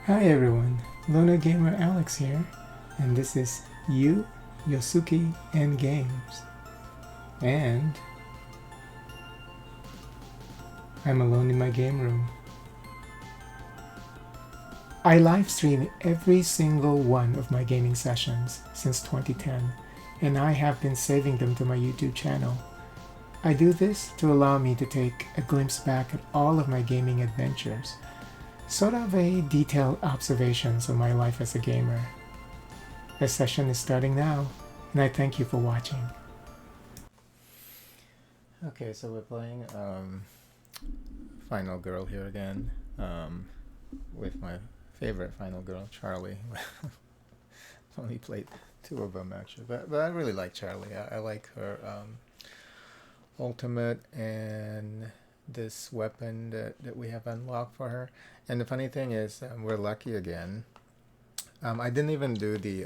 Hi everyone, Luna Gamer Alex here, and this is YosUki and Games. And I'm alone in my game room. I live stream every single one of my gaming sessions since 2010, and I have been saving them to my YouTube channel. I do this to allow me to take a glimpse back at all of my gaming adventures, sort of a detailed observations of my life as a gamer. The session is starting now, and I thank you for watching. Okay, so we're playing Final Girl here again with my favorite Final Girl, Charlie. Only played two of them actually, but I really like Charlie. I like her ultimate and this weapon that we have unlocked for her. And the funny thing is, we're lucky again. I didn't even do the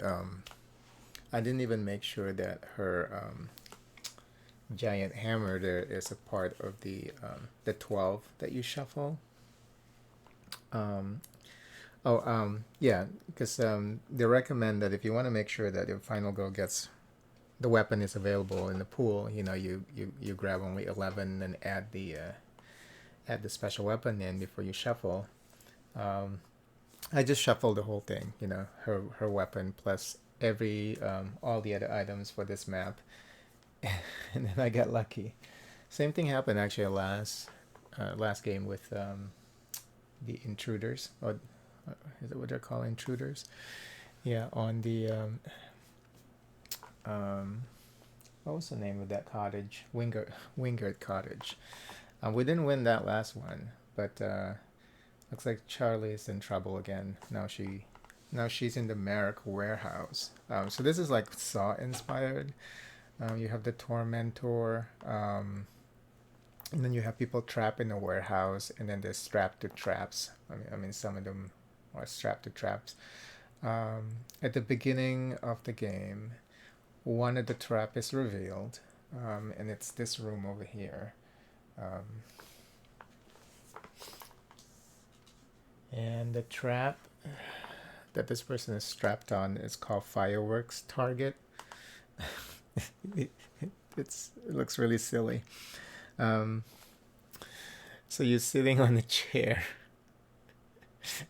I didn't even make sure that her giant hammer there is a part of the 12 that you shuffle. Um, yeah, because they recommend that if you want to make sure that your final girl gets the weapon is available in the pool, you grab only 11 and add the special weapon in before you shuffle. Um, I just shuffled the whole thing, her weapon plus every all the other items for this map, and then I got lucky. Same thing happened actually last game with the intruders, or is it what they're called, intruders? Yeah, on the um, what was the name of that cottage? Wingard Cottage. We didn't win that last one, but looks like Charlie is in trouble again. Now she's in the Marrek warehouse. So this is like Saw inspired. You have the Tormentor. And then you have people trapped in a warehouse, and then they're strapped to traps. I mean, some of them are strapped to traps. At the beginning of the game, one of the trap is revealed, and it's this room over here. Um, and the trap that this person is strapped on is called fireworks target. it, it looks really silly. Um, so you're sitting on a chair,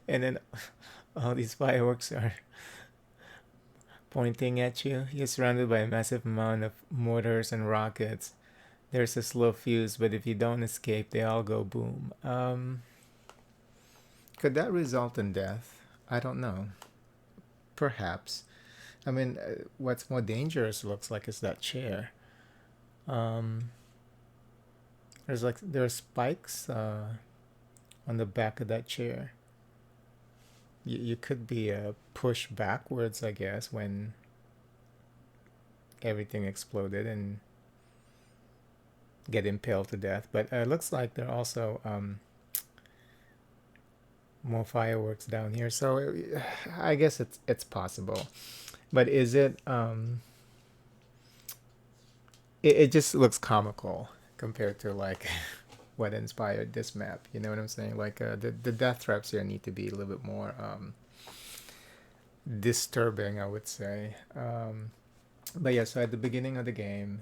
and then all these fireworks are pointing at you. You're surrounded by a massive amount of mortars and rockets. There's a slow fuse, but if you don't escape, they all go boom. Could that result in death? I don't know. Perhaps. I mean, what's more dangerous looks like is that chair. Um, there are spikes on the back of that chair. You could be pushed backwards, I guess, when everything exploded and get impaled to death. But it looks like there are also more fireworks down here, so I guess it's possible. But is it? It just looks comical compared to like what inspired this map. You know what I'm saying? Like the death traps here need to be a little bit more disturbing, I would say. But yeah, so at the beginning of the game,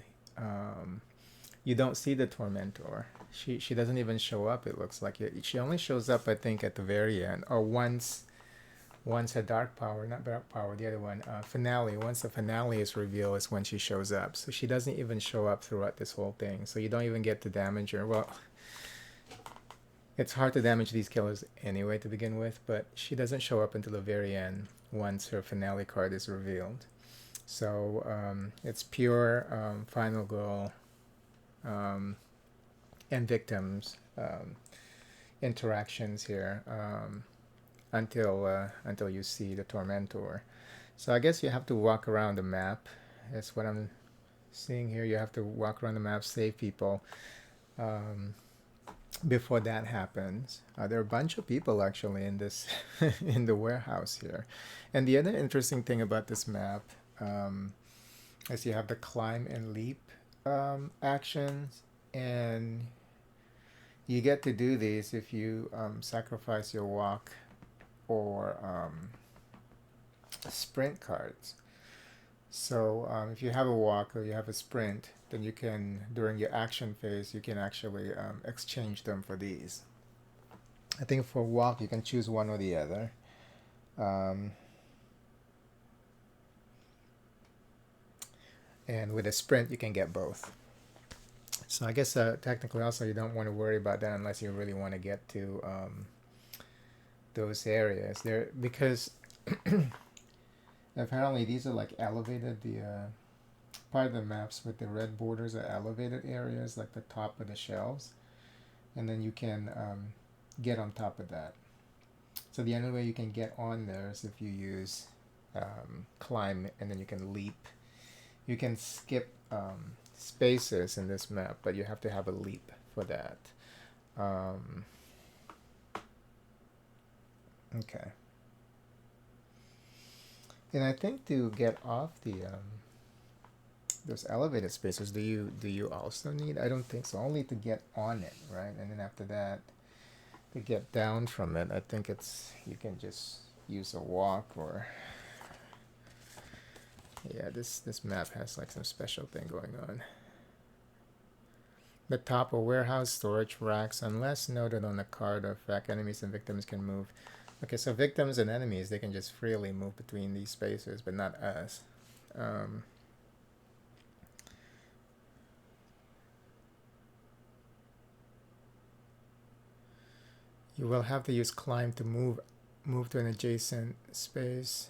you don't see the Tormentor. She doesn't even show up. It looks like she only shows up, I think, at the very end, or once a dark power, not dark power, the other one, finale. Once the finale is revealed, is when she shows up. So she doesn't even show up throughout this whole thing. So you don't even get to damage her. Well, it's hard to damage these killers anyway to begin with, but she doesn't show up until the very end once her finale card is revealed. So it's pure final girl and victims interactions here until you see the Tormentor. So I guess you have to walk around the map. That's what I'm seeing here. You have to walk around the map, save people before that happens. There are a bunch of people actually in this in the warehouse here. And the other interesting thing about this map is you have the climb and leap actions, and you get to do these if you sacrifice your walk or sprint cards. So if you have a walk or you have a sprint, then you can, during your action phase, you can actually exchange them for these. I think for walk, you can choose one or the other. Um, and with a sprint, you can get both. So I guess technically also you don't want to worry about that unless you really want to get to those areas there, because apparently these are like elevated, the part of the maps with the red borders are elevated areas, like the top of the shelves, and then you can get on top of that. So the only way you can get on there is if you use climb, and then you can leap. You can skip spaces in this map, but you have to have a leap for that. Okay. And I think to get off the those elevated spaces, do you also need? I don't think so. Only to get on it, right? And then after that, to get down from it, I think it's you can just use a walk or. Yeah, this map has like some special thing going on. The top of warehouse storage racks, unless noted on the card or fact, enemies and victims can move. Okay, so victims and enemies, they can just freely move between these spaces, but not us. You will have to use climb to move to an adjacent space.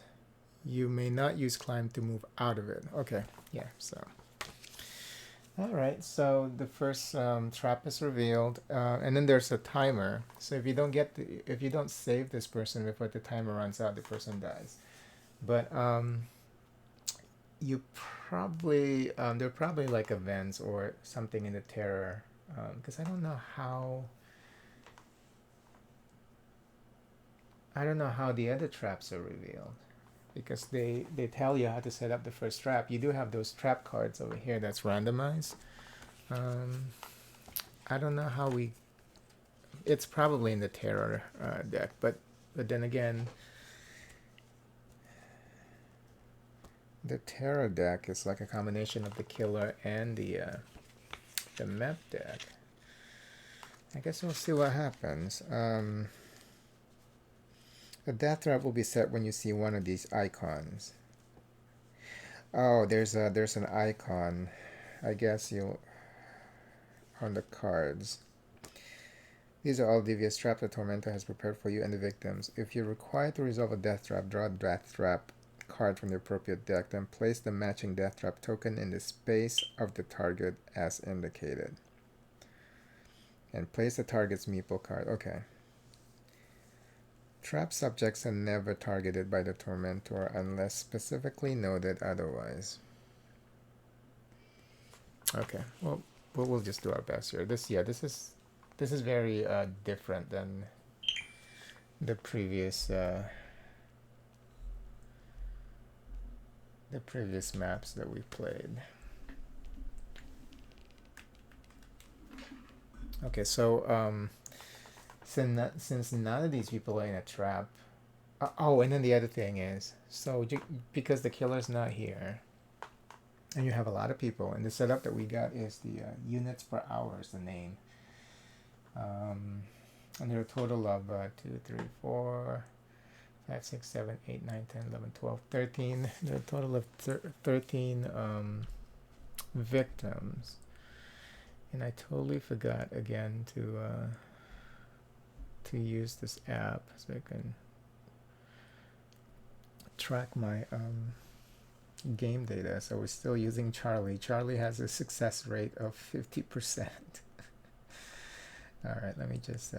You may not use climb to move out of it. Okay, yeah, so. All right, so the first trap is revealed, and then there's a timer. So if you don't save this person before the timer runs out, the person dies. But you probably there are probably like events or something in the terror, because I don't know how the other traps are revealed, because they tell you how to set up the first trap. You do have those trap cards over here that's randomized. I don't know how it's probably in the terror deck, but then again, the terror deck is like a combination of the killer and the map deck. I guess we'll see what happens. A death trap will be set when you see one of these icons. Oh, there's an icon. I guess on the cards. These are all devious traps the Tormentor has prepared for you and the victims. If you're required to resolve a death trap, draw a death trap card from the appropriate deck, then place the matching death trap token in the space of the target as indicated. And place the target's meeple card. Okay. Trap subjects are never targeted by the Tormentor unless specifically noted otherwise. Okay, well, we'll just do our best here. This is very different than the previous maps that we played. Okay, so since none of these people are in a trap. Oh, and then the other thing is, so because the killer's not here, and you have a lot of people, and the setup that we got is the units per hour is the name. And there are a total of 2, 3, 4, 5, 6, 7, 8, 9, 10, 11, 12, 13. There are a total of 13 victims. And I totally forgot again to use this app so I can track my game data. So we're still using Charlie. Charlie has a success rate of 50%. All right, let me just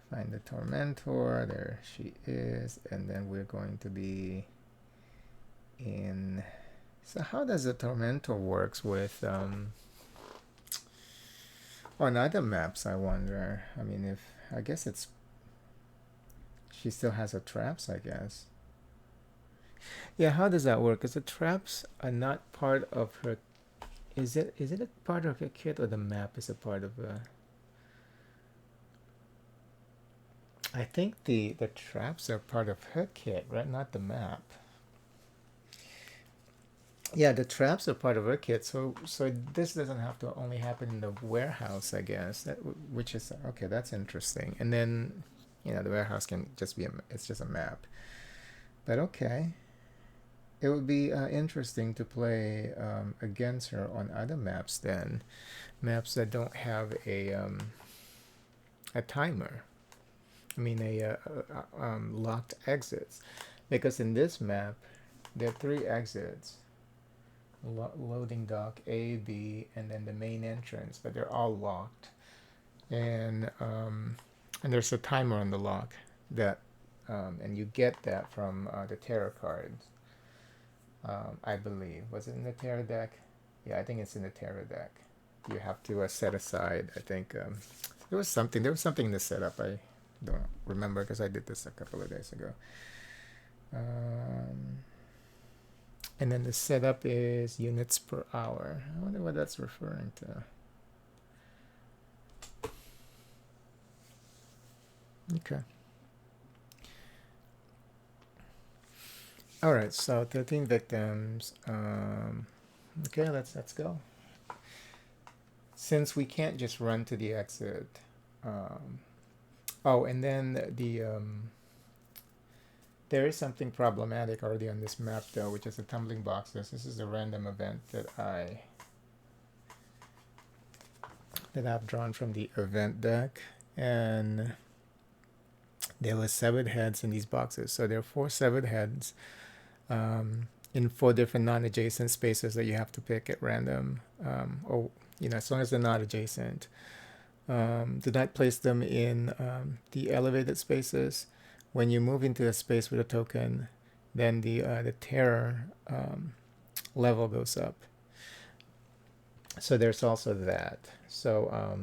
find the Tormentor. There she is. And then we're going to be in... So how does the Tormentor works with... on other maps, I wonder. I mean, I guess it's... She still has her traps, I guess. Yeah, how does that work? Because the traps are not part of her... Is it a part of her kit, or the map is a part of I think the traps are part of her kit, right? Not the map. Yeah, the traps are part of her kit. So this doesn't have to only happen in the warehouse, I guess. Which is okay. That's interesting. And then, the warehouse can just be it's just a map. But okay, it would be interesting to play against her on other maps then, maps that don't have a timer. I mean locked exits, because in this map there are three exits: loading dock A, B, and then the main entrance, but they're all locked. And there's a timer on the lock that and you get that from the tarot cards. I believe, was it in the tarot deck? Yeah, I think it's in the tarot deck. You have to set aside. I think there was something in the setup. I don't remember because I did this a couple of days ago. Um, and then the setup is units per hour. I wonder what that's referring to. Okay. All right. So 13 victims. Okay. Let's go. Since we can't just run to the exit. Oh, and then there is something problematic already on this map though, which is the tumbling boxes. This is a random event that I've drawn from the event deck, and there were severed heads in these boxes. So there are 4 severed heads in 4 different non-adjacent spaces that you have to pick at random, or as long as they're not adjacent. Do not place them in the elevated spaces. When you move into a space with a token, then the terror level goes up. So there's also that. So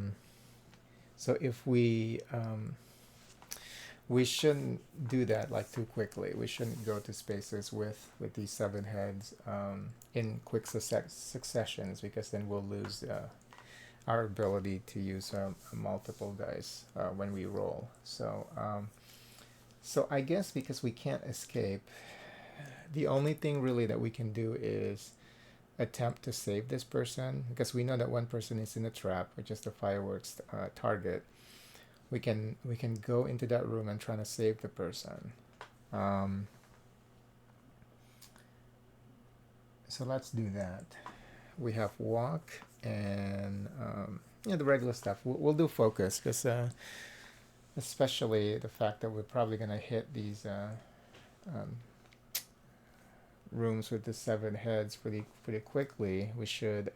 if we shouldn't do that like too quickly. We shouldn't go to spaces with these 7 heads in quick successions, because then we'll lose our ability to use multiple dice when we roll. So I guess because we can't escape, the only thing really that we can do is attempt to save this person, because we know that one person is in a trap, which is the fireworks target. We can go into that room and try to save the person. So let's do that. We have walk and the regular stuff. We'll do focus, because especially the fact that we're probably gonna hit these rooms with the 7 heads pretty quickly. We should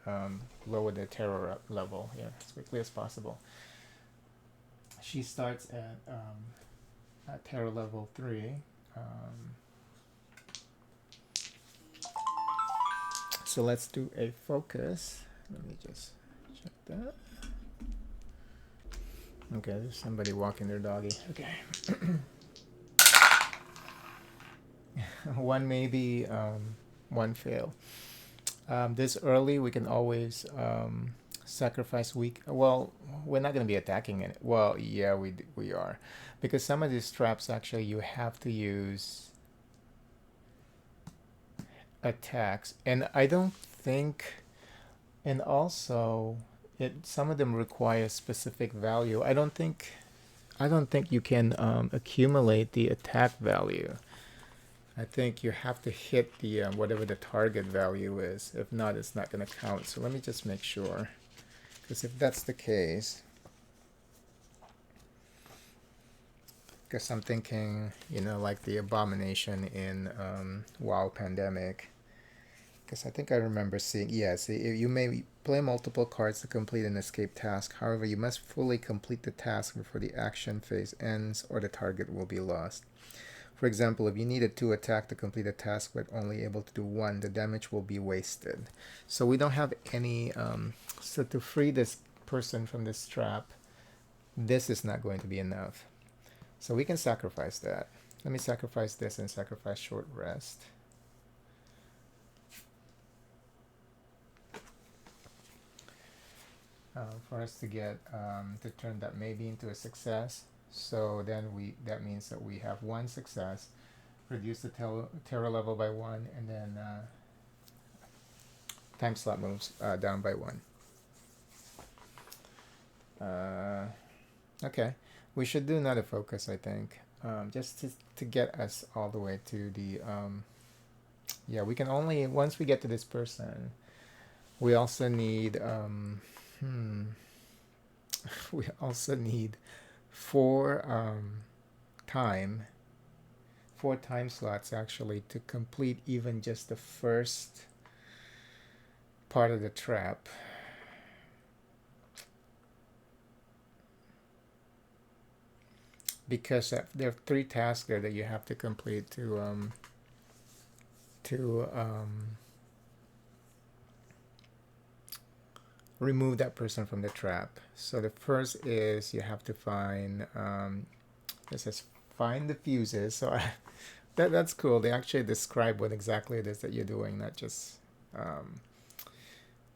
lower the terror level here as quickly as possible. She starts at terror level 3. So let's do a focus. Let me just check that. Okay, there's somebody walking their doggy. Okay. One maybe, one fail. This early, we can always sacrifice weak. Well, we're not going to be attacking it. Well, yeah, we are, because some of these traps actually you have to use attacks, and I don't think, and also some of them require specific value. I don't think you can accumulate the attack value. I think you have to hit the whatever the target value is. If not, it's not going to count. So let me just make sure, because if that's the case, because I'm thinking, like the abomination in WoW Pandemic, because I think I remember seeing, you may play multiple cards to complete an escape task. However, you must fully complete the task before the action phase ends, or the target will be lost. For example, if you needed 2 attack to complete a task but only able to do 1, the damage will be wasted. So we don't have any, so to free this person from this trap, this is not going to be enough. So we can sacrifice that. Let me sacrifice this and sacrifice short rest. For us to get, to turn that maybe into a success. So then that means that we have one success, reduce the terror level by one, and then time slot moves down by one. Okay, we should do another focus, I think, just to get us all the way to the yeah, we can only, once we get to this person, we also need we also need four time four time slots actually to complete even just the first part of the trap. Because there are three tasks there that you have to complete to remove that person from the trap. So the first is you have to find it says find the fuses. So that's cool. They actually describe what exactly it is that you're doing, not just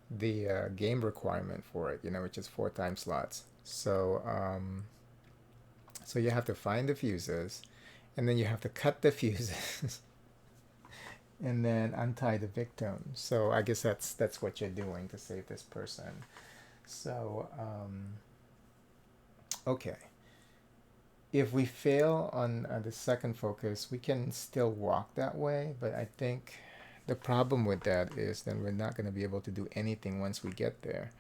the game requirement for it, which is 4 time slots. So so you have to find the fuses, and then you have to cut the fuses, and then untie the victim. So I guess that's what you're doing to save this person. So okay. If we fail on the second focus, we can still walk that way, but I think the problem with that is then we're not going to be able to do anything once we get there.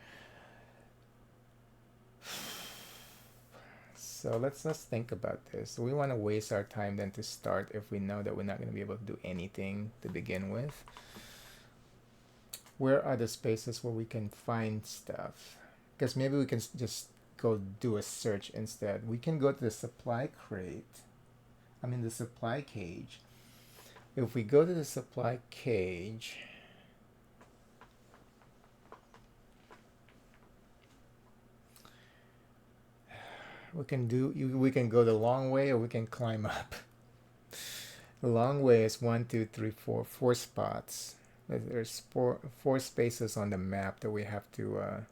So let's think about this. Do we want to waste our time then to start if we know that we're not going to be able to do anything to begin with? Where are the spaces where we can find stuff? Because maybe we can just go do a search instead. We can go to the supply crate. The supply cage. If we go to the supply cage, we can go the long way, or we can climb up. The long way is 1, 2, 3, 4 spots. There's four spaces on the map that we have to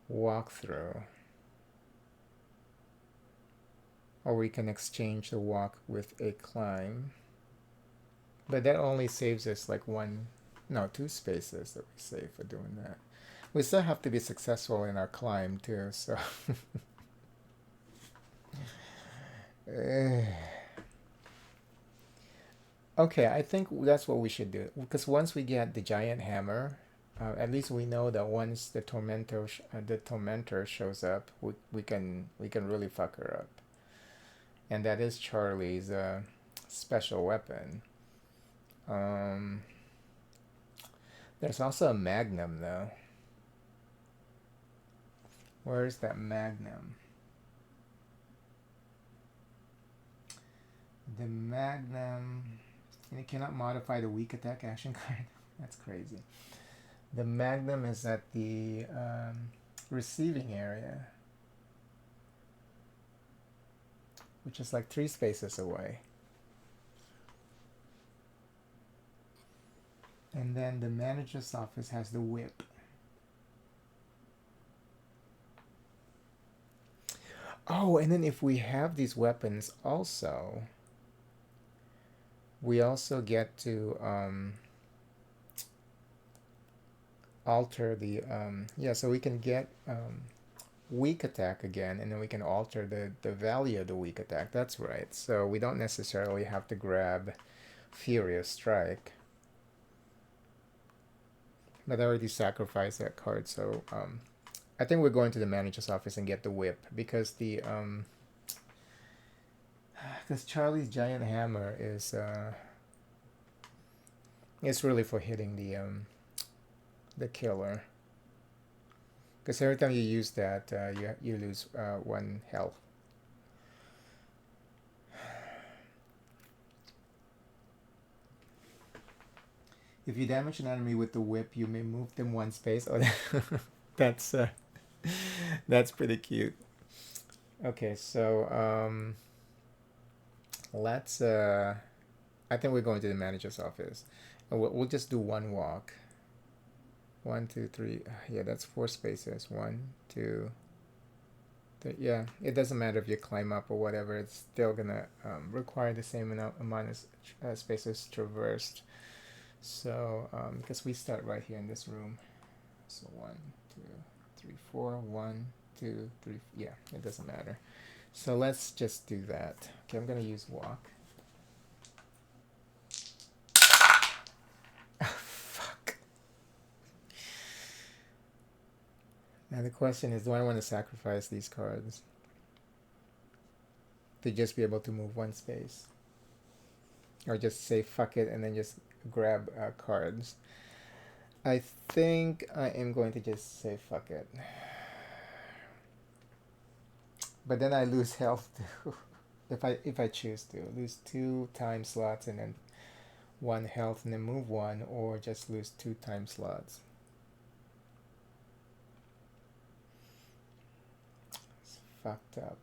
walk through. Or we can exchange the walk with a climb. But that only saves us like 2 spaces that we save for doing that. We still have to be successful in our climb too, so okay, I think that's what we should do, because once we get the giant hammer, at least we know that once the tormentor shows up, we can really fuck her up, and that is Charlie's special weapon. There's also a magnum though. Where's that magnum? The magnum, and you cannot modify the weak attack action card. That's crazy. The magnum is at the receiving area, which is like 3 spaces away. And then the manager's office has the whip. Oh, and then if we have these weapons also, we also get to alter the so we can get weak attack again, and then we can alter the value of the weak attack. That's right. So we don't necessarily have to grab Furious Strike, but I already sacrificed that card. So I think we're going to the manager's office and get the whip, because because Charlie's giant hammer is it's really for hitting the killer. Because every time you use that, you lose 1 health. If you damage an enemy with the whip, you may move them 1 space. Oh, that's pretty cute. Okay, so let's. I think we're going to the manager's office, and we'll just do 1 walk. 1, 2, 3. Yeah, that's 4 spaces. 1, 2, Yeah, it doesn't matter if you climb up or whatever. It's still gonna require the same amount of spaces traversed. So because we start right here in this room. So 1, 2, 3, 4. 1, 2, 3. Yeah, it doesn't matter. So let's just do that. Okay, I'm gonna use walk. Fuck. Now the question is, do I want to sacrifice these cards to just be able to move one space, or just say fuck it and then just grab cards? I think I am going to just say fuck it, but then I lose health too. If I choose to lose 2 time slots and then 1 health and then move 1, or just lose 2 time slots. It's fucked up.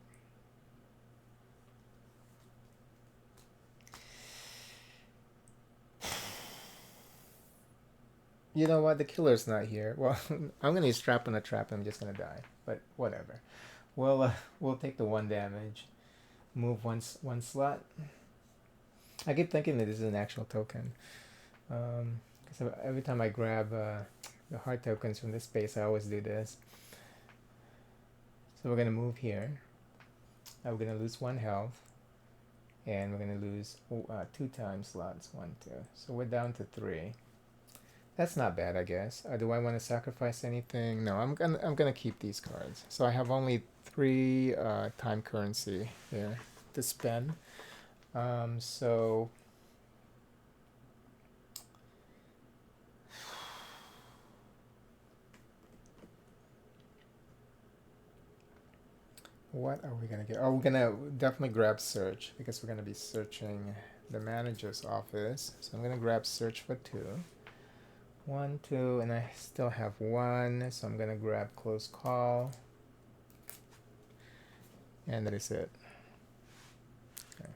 You know what? The killer's not here. Well, I'm gonna use trap on a trap. I'm just gonna die. But whatever. We'll take the 1 damage. Move one slot. I keep thinking that this is an actual token. Because every time I grab the heart tokens from this space, I always do this. So we're gonna move here. We're gonna lose 1 health, and we're gonna lose 2 time slots. 1, 2. So we're down to 3. That's not bad, I guess. Do I want to sacrifice anything? No, I'm gonna keep these cards. So I have only 3 time currency here to spend. So what are we gonna get? Oh, we're gonna definitely grab search, because we're gonna be searching the manager's office. So I'm gonna grab search for 2. 1, 2, and I still have 1, so I'm gonna grab close call, and that is it. Okay.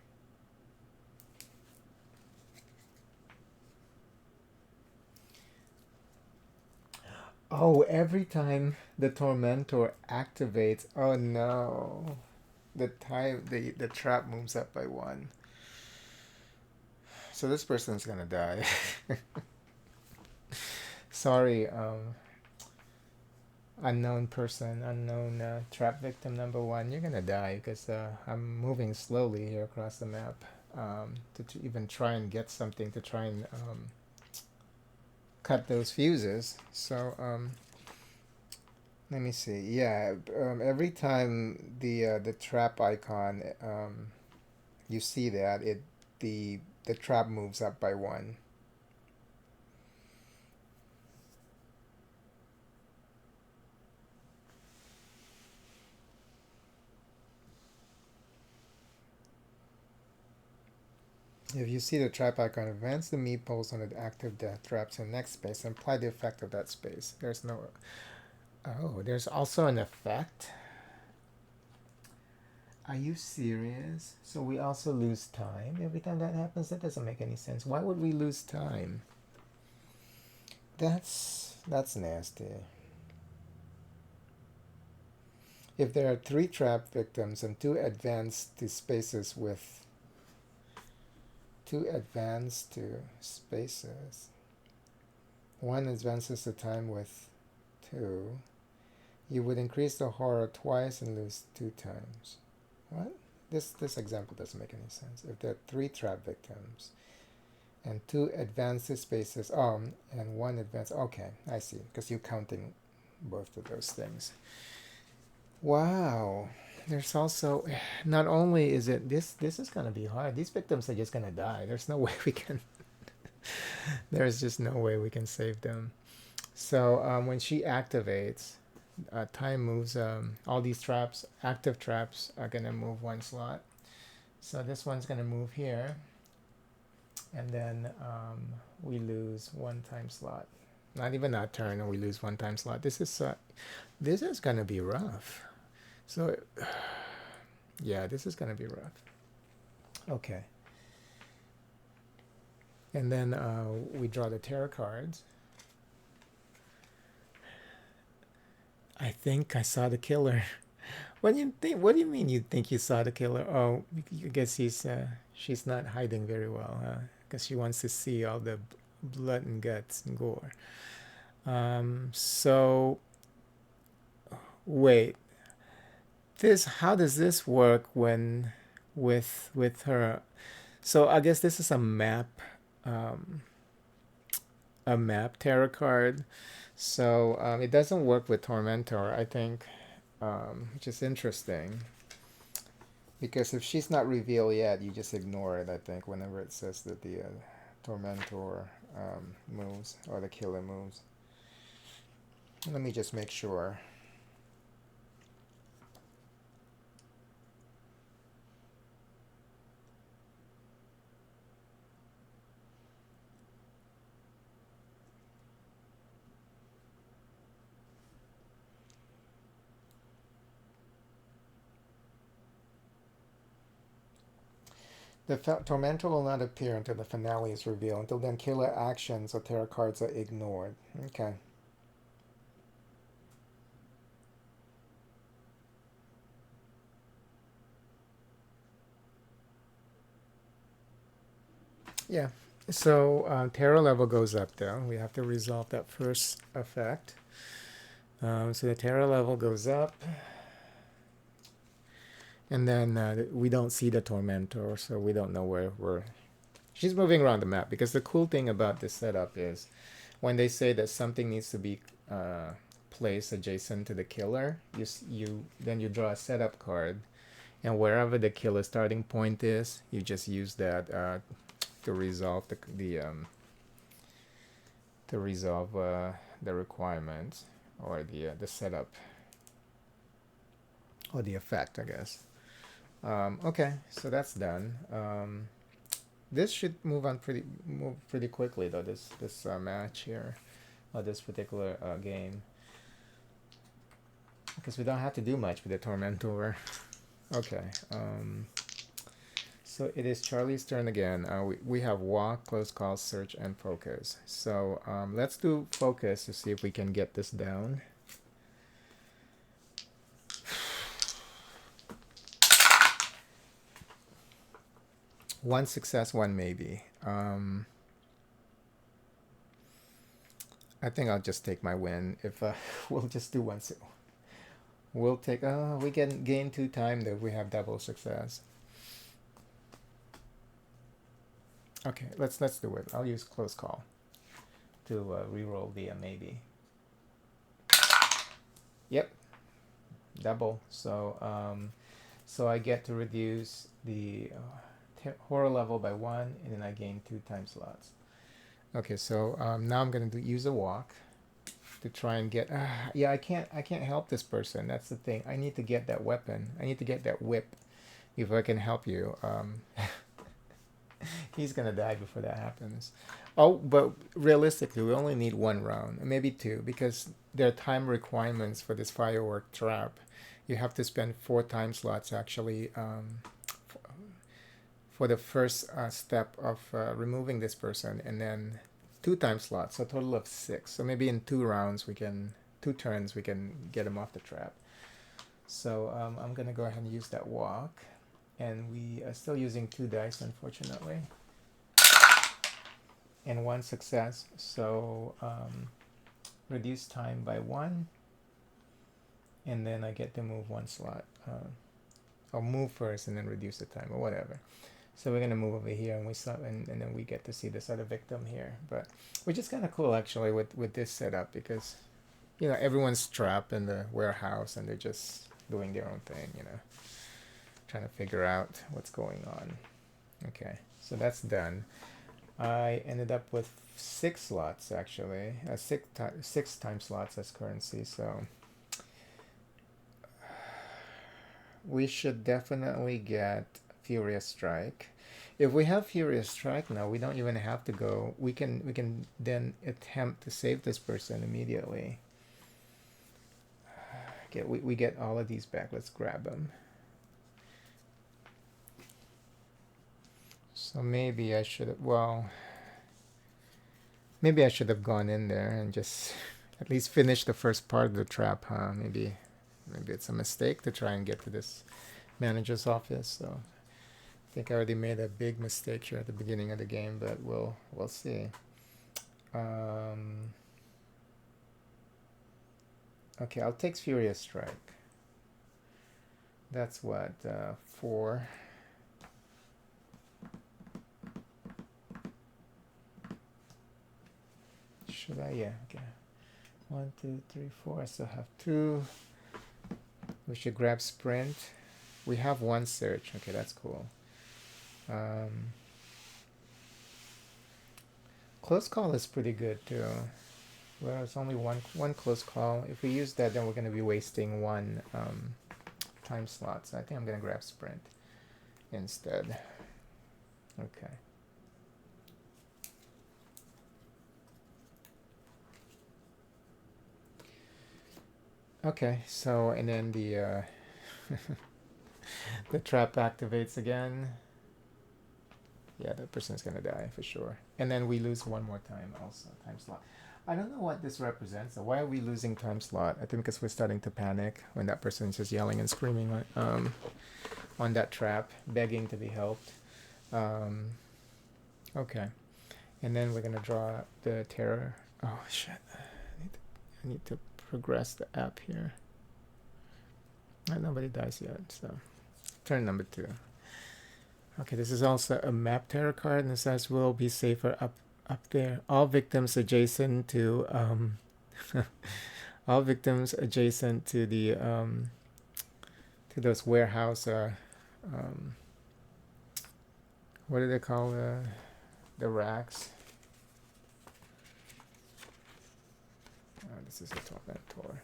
Oh, every time the Tormentor activates, oh no, the trap moves up by 1. So this person's gonna die. Sorry, unknown person, unknown trap victim number 1. You're gonna die, because I'm moving slowly here across the map to even try and get something to try and cut those fuses. So let me see. Yeah, every time the trap icon, you see that the trap moves up by 1. If you see the trap icon, advance the meeples on the active death traps in the next space and apply the effect of that space. There's no... Oh, there's also an effect? Are you serious? So we also lose time every time that happens? That doesn't make any sense. Why would we lose time? That's nasty. If there are 3 trap victims and 2 advanced to spaces with... 2 advanced to spaces. 1 advances the time with 2. You would increase the horror twice and lose 2 times. What? This example doesn't make any sense. If there are 3 trap victims and 2 advanced spaces, and 1 advanced... Okay, I see, because you're counting both of those things. Wow. There's also... Not only is it... This is going to be hard. These victims are just going to die. There's no way we can... There's just no way we can save them. So when she activates... time moves, all these traps, active traps, are going to move 1 slot. So this one's going to move here. And then we lose 1 time slot. Not even that turn, and we lose 1 time slot. This is going to be rough. So, yeah, this is going to be rough. Okay. And then we draw the tarot cards. I think I saw the killer. What do you mean you think you saw the killer? Oh, I guess she's not hiding very well, huh? Because she wants to see all the blood and guts and gore. So wait, this how does this work when with her? So I guess this is um, a map tarot card. So it doesn't work with Tormentor, I think, which is interesting because if she's not revealed yet, you just ignore it. I think whenever it says that the Tormentor moves or the killer moves. Let me just make sure. The Tormentor will not appear until the finale is revealed. Until then, killer actions or tarot cards are ignored. Okay. Yeah. So tarot level goes up though. We have to resolve that first effect. So the tarot level goes up. And then we don't see the Tormentor, so we don't know where we're. She's moving around the map because the cool thing about this setup is when they say that something needs to be placed adjacent to the killer, you draw a setup card, and wherever the killer starting point is, you just use that to resolve the requirements or the setup or the effect, I guess. Okay, so that's done. This should move pretty quickly though. This match here, or this particular game, because we don't have to do much with the Tormentor. Okay. So it is Charlie's turn again. We have walk, close call, search, and focus. So let's do focus to see if we can get this down. One success, one maybe. I think I'll just take my win. If we'll just do one. We'll take. We can gain 2 time though. We have double success. Okay, let's do it. I'll use close call to re-roll the maybe. Yep, double. So I get to reduce the horror level by 1, and then I gain 2 time slots. Okay, so now I'm gonna use a walk to try and get. Yeah, I can't help this person. That's the thing. I need to get that weapon. I need to get that whip. If I can help you, he's gonna die before that happens. Oh, but realistically, we only need 1 round, maybe 2, because there are time requirements for this firework trap. You have to spend 4 time slots actually for the first step of removing this person, and then 2 time slots, so a total of 6. So maybe in 2 rounds, 2 turns, we can get him off the trap. So I'm gonna go ahead and use that walk, and we are still using 2 dice, unfortunately, and 1 success. So reduce time by 1, and then I get to move 1 slot. I'll move first and then reduce the time or whatever. So we're gonna move over here, and and then we get to see this other victim here. But which is kind of cool actually with this setup, because everyone's trapped in the warehouse and they're just doing their own thing, trying to figure out what's going on. Okay, so that's done. I ended up with 6 slots actually, 6 time slots as currency. So we should definitely get Furious Strike. If we have Furious Strike now, we don't even have to go. We can then attempt to save this person immediately. Okay, we get all of these back. Let's grab them. So maybe I should have. Maybe I should have gone in there and just at least finish the first part of the trap, huh? Maybe maybe it's a mistake to try and get to this manager's office. So I think I already made a big mistake here at the beginning of the game, but we'll see. Okay, I'll take Furious Strike. That's what, 4. Should I? Yeah, okay. 1, 2, 3, 4. I still have 2. We should grab Sprint. We have 1 search. Okay, that's cool. Close call is pretty good too. Well, it's only one close call. If we use that, then we're going to be wasting 1 time slot. So I think I'm going to grab Sprint instead. Okay. Okay, so, and then the the trap activates again. Yeah, that person's gonna die for sure. And then we lose 1 more time also, time slot. I don't know what this represents. So why are we losing time slot? I think because we're starting to panic when that person's just yelling and screaming on that trap, begging to be helped. Okay. And then we're gonna draw the terror. Oh shit. I need to progress the app here. Nobody dies yet, so turn number 2. Okay, this is also a map terror card, and it says we'll be safer up there. All victims adjacent to all victims adjacent to the to those warehouse what do they call the racks? This is a Tormentor.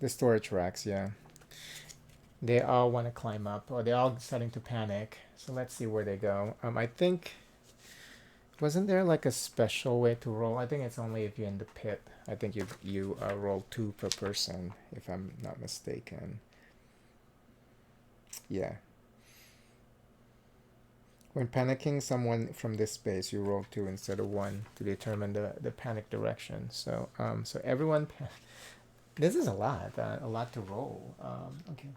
The storage racks, yeah. They all want to climb up, or they're all starting to panic. So let's see where they go. I think, wasn't there like a special way to roll? I think it's only if you're in the pit. I think you roll 2 per person, if I'm not mistaken. Yeah. When panicking someone from this space, you roll 2 instead of 1 to determine the panic direction. So so everyone, this is a lot to roll. Okay,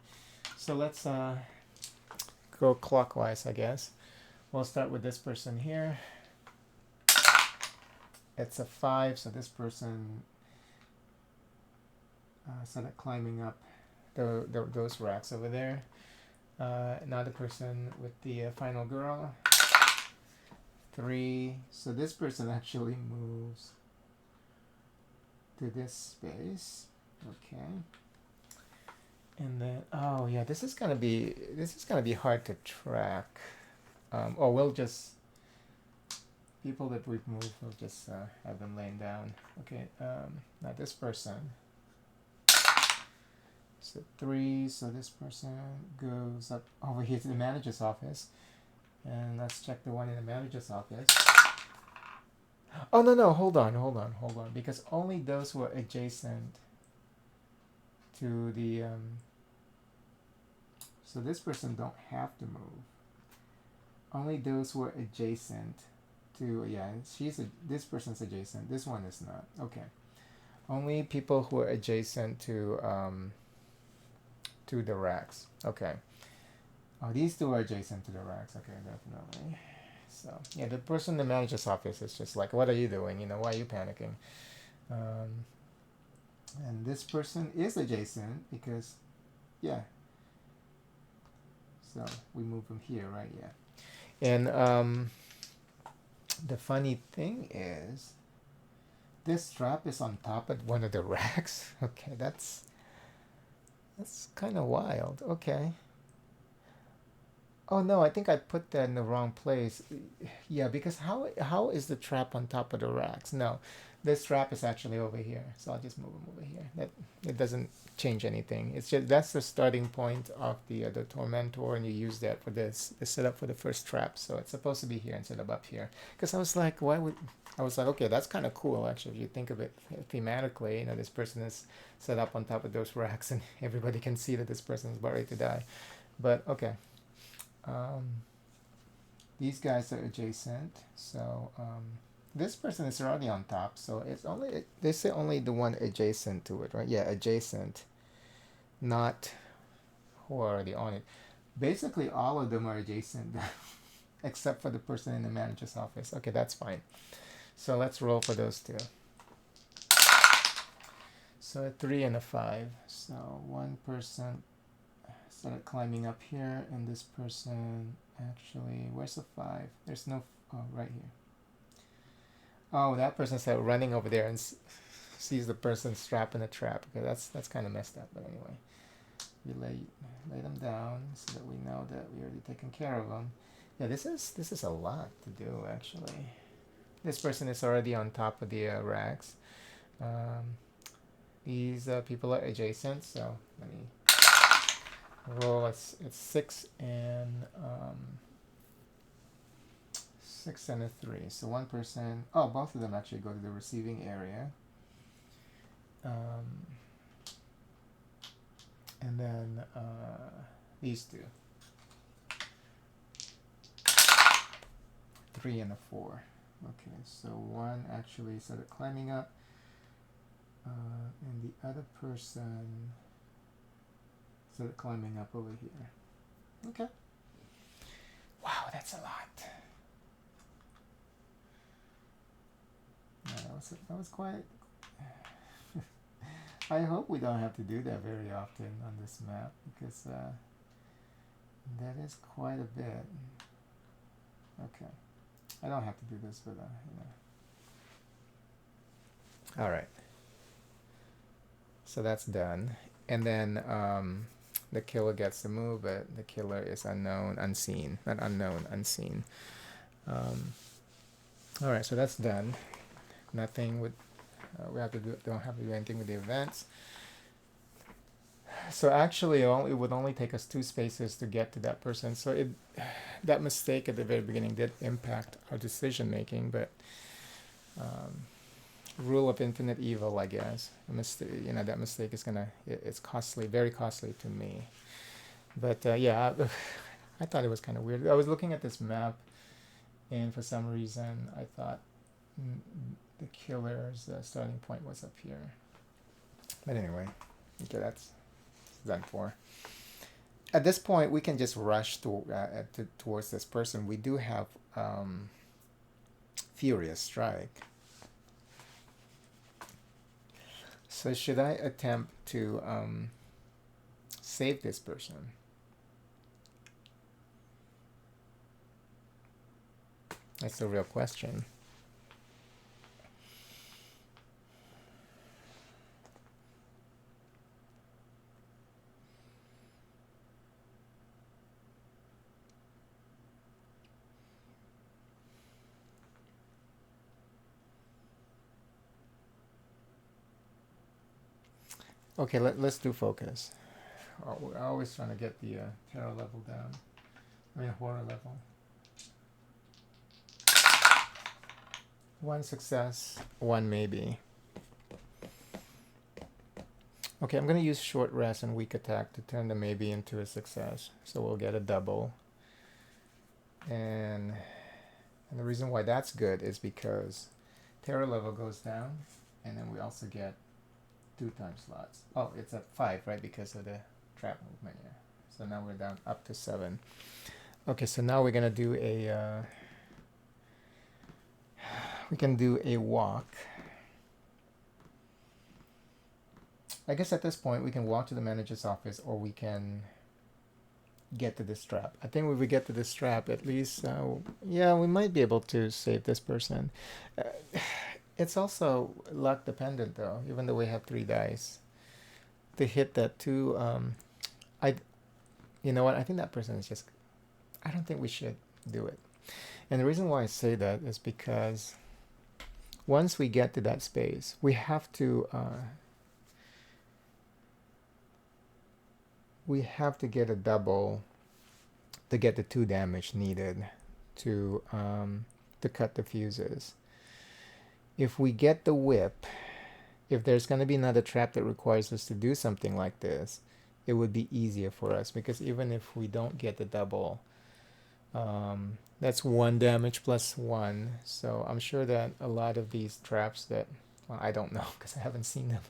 so let's go clockwise, I guess. We'll start with this person here. It's a 5, so this person started climbing up those racks over there. Now the person with the final girl. 3. So this person actually moves to this space. Okay. And then, oh yeah, this is gonna be hard to track. Or we'll just, people that we've moved, we'll just have them laying down. Okay. Now this person. So 3, so this person goes up over here to the manager's office. And let's check the one in the manager's office. Oh, no, hold on. Because only those who are adjacent to the, so this person don't have to move. Only those who are adjacent to, yeah, this person's adjacent. This one is not. Okay. Only people who are adjacent to the racks. Okay. Oh, these 2 are adjacent to the racks. Okay, definitely. So, yeah, the person in the manager's office is just like, what are you doing? Why are you panicking? And this person is adjacent because, yeah. So, we move from here, right? Yeah. And the funny thing is, this strap is on top of one of the racks. Okay, that's kind of wild. Okay. Oh no, I think I put that in the wrong place. Yeah, because how is the trap on top of the racks? No, this trap is actually over here. So I'll just move them over here. That it doesn't change anything. It's just that's the starting point of the Tormentor, and you use that for the setup for the first trap. So it's supposed to be here instead of up here. Because I was like, okay, that's kind of cool actually if you think of it thematically. This person is set up on top of those racks, and everybody can see that this person is about ready to die. But okay. These guys are adjacent, so this person is already on top, so it's only, they say only the one adjacent to it, right? Yeah, adjacent, not who are already on it. Basically, all of them are adjacent, except for the person in the manager's office. Okay, that's fine. So let's roll for those two. So a 3 and a 5. So one person started climbing up here, and this person actually, where's the 5? There's no, oh, right here. Oh, that person started running over there and sees the person strapped in a trap. Okay, that's kind of messed up, but anyway. We lay them down so that we know that we already taken care of them. Yeah, this is a lot to do actually. This person is already on top of the racks. These people are adjacent, so let me roll. It's 6 and 6 and a 3. So one person. Oh, both of them actually go to the receiving area. And then these two. 3 and a 4. Okay, so one actually started climbing up, and the other person started climbing up over here. Okay. Wow, that's a lot. That was quite. I hope we don't have to do that very often on this map, because that is quite a bit. Okay. I don't have to do this, but All right. So that's done. And then the killer gets to move, but the killer is unknown, unseen. Not unknown, unseen. All right, so that's done. Nothing with, we don't have to do anything with the events. So actually, it would only take us 2 spaces to get to that person. So that mistake at the very beginning did impact our decision making, but rule of infinite evil, I guess. That mistake is it's costly, very costly to me. But yeah, I thought it was kind of weird. I was looking at this map, and for some reason, I thought the killer's starting point was up here. But anyway, okay, that's done for. At this point, we can just rush towards this person. We do have Furious Strike. So should I attempt to save this person? That's the real question. Okay, let's do focus. We're always trying to get the terror level down. I mean, horror level. 1 success, 1 maybe. Okay, I'm going to use short rest and weak attack to turn the maybe into a success. So we'll get a double. And the reason why that's good is because terror level goes down, and then we also get 2 time slots. Oh, it's at 5, right? Because of the trap movement here. So now we're down up to 7. Okay, so now we're gonna do a we can do a walk. I guess at this point we can walk to the manager's office, or we can get to this trap. I think when we get to this trap, at least yeah, we might be able to save this person. It's also luck dependent though, even though we have 3 dice to hit that 2. You know what, I think that person is just, I don't think we should do it. And the reason why I say that is because once we get to that space, we have to get a double to get the 2 damage needed to cut the fuses. If we get the whip, if there's going to be another trap that requires us to do something like this, it would be easier for us, because even if we don't get the double, That's 1 damage plus 1. So I'm sure that a lot of these traps that, well, I don't know because I haven't seen them,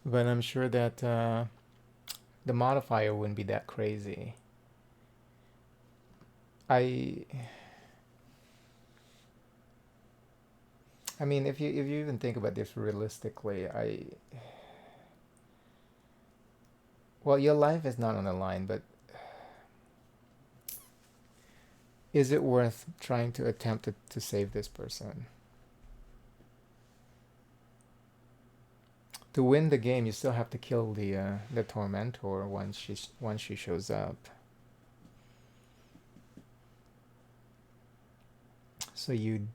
but I'm sure that the modifier wouldn't be that crazy. I I mean, if you even think about this realistically, well, your life is not on the line, but is it worth trying to attempt to save this person? To win the game, you still have to kill the Tormentor once she shows up. So you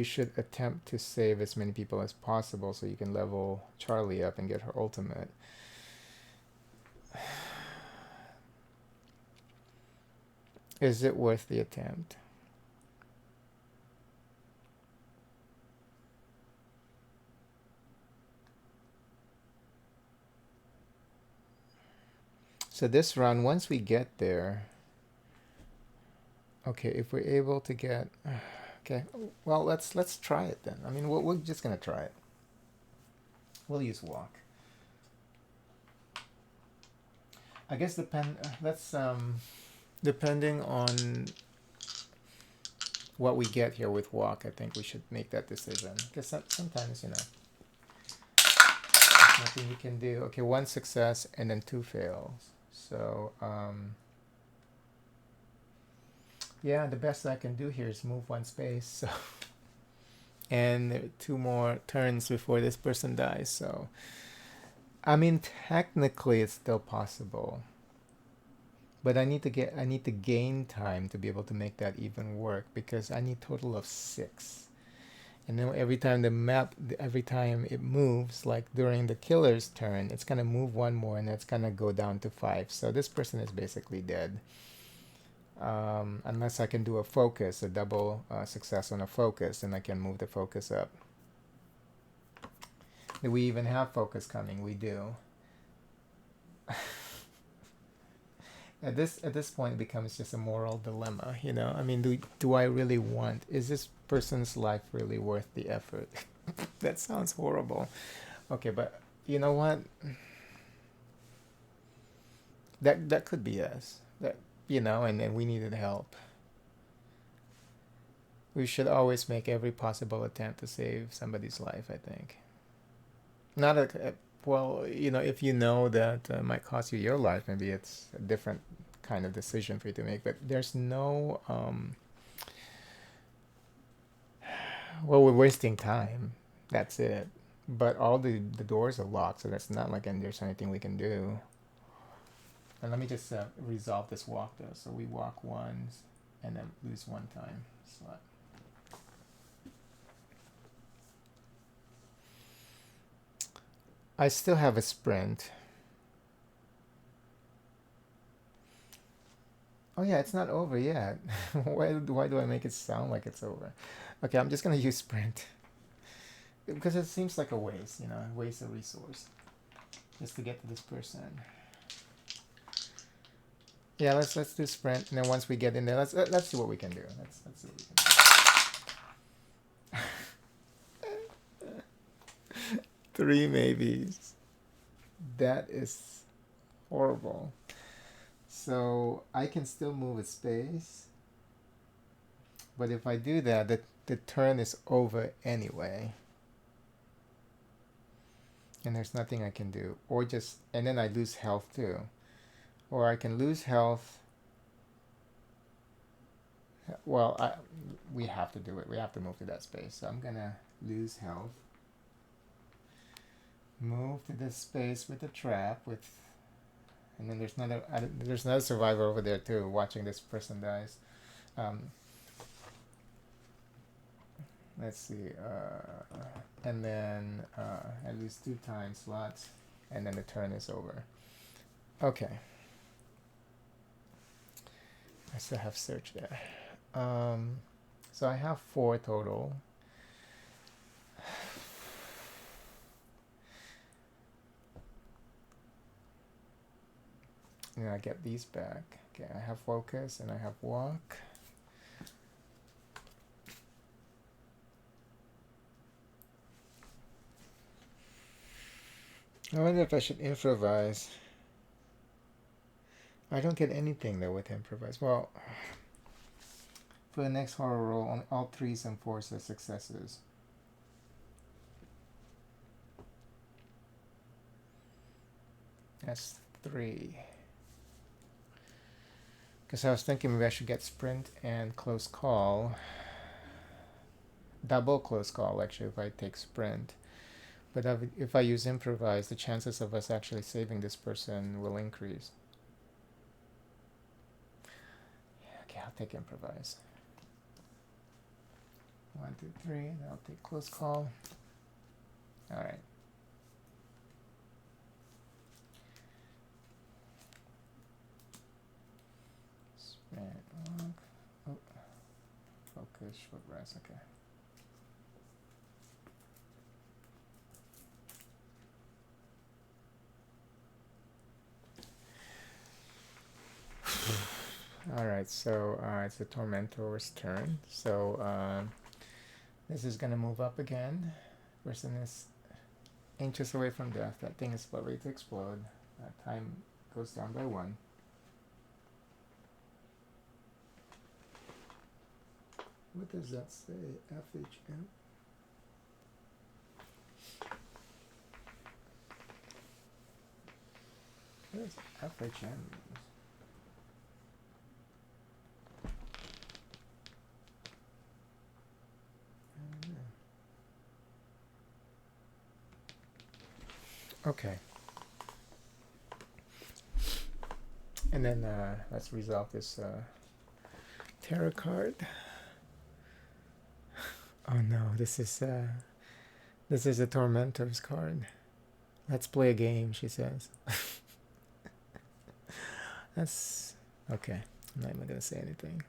should attempt to save as many people as possible so you can level Charlie up and get her ultimate. Is it worth the attempt? So this run, once we get there, okay, if we're able to get, okay, well, let's try it then. I mean, we're just gonna try it. We'll use walk. I guess let's depending on what we get here with walk, I think we should make that decision because sometimes nothing you can do. Okay, 1 success and then 2 fails. So yeah, the best I can do here is move 1 space. So and 2 more turns before this person dies. So I mean, technically it's still possible, but I need to gain time to be able to make that even work because I need total of 6. And then every time it moves, like during the killer's turn, it's gonna move 1 more and it's gonna go down to 5. So this person is basically dead. Unless I can do a double success on a focus, and I can move the focus up. Do we even have focus coming? We do. At this point, it becomes just a moral dilemma. I mean, do I really want? Is this person's life really worth the effort? That sounds horrible. Okay, but you know what? That could be us. And then we needed help. We should always make every possible attempt to save somebody's life, I think. Not well, if you know that might cost you your life, maybe it's a different kind of decision for you to make. But there's no, well, we're wasting time. That's it. But all the doors are locked, so that's not like there's anything we can do. And let me just resolve this walk though. So we walk once and then lose 1 time slot. I still have a sprint. Oh yeah, it's not over yet. Why do I make it sound like it's over? Okay, I'm just gonna use sprint because it seems like a waste, waste of resource just to get to this person. Yeah, let's do sprint, and then once we get in there, let's see what we can do. Let's see what we can do. 3 maybes. That is horrible. So I can still move a space, but if I do that, the turn is over anyway, and there's nothing I can do, and then I lose health too, or I can lose health. Well, we have to do it. We have to move to that space. So I'm gonna lose health. Move to this space with the trap and then there's another survivor over there too, watching this person dies. Let's see. And then I lose 2 time slots, and then the turn is over. Okay. I still have search there. So I have 4 total. I get these back. Okay, I have focus and I have walk. I wonder if I should improvise. I don't get anything though with improvise. Well, for the next horror roll, only all 3s and 4s are successes. That's 3. Because I was thinking maybe I should get sprint and close call. Double close call actually if I take sprint. But if I use improvise, the chances of us actually saving this person will increase. Okay, I'll take improvise. 1, 2, 3, and I'll take close call. All right. Sprint, walk. Oh, focus, short rest. Okay. All right, so it's the Tormentor's turn. So this is gonna move up again. Person is inches away from death. That thing is about ready to explode. Time goes down by 1. What does that say? FHM? What does FHM mean? Okay. And then let's resolve this tarot card. Oh no, this is a Tormentor's card. Let's play a game, she says. That's okay. I'm not even gonna say anything.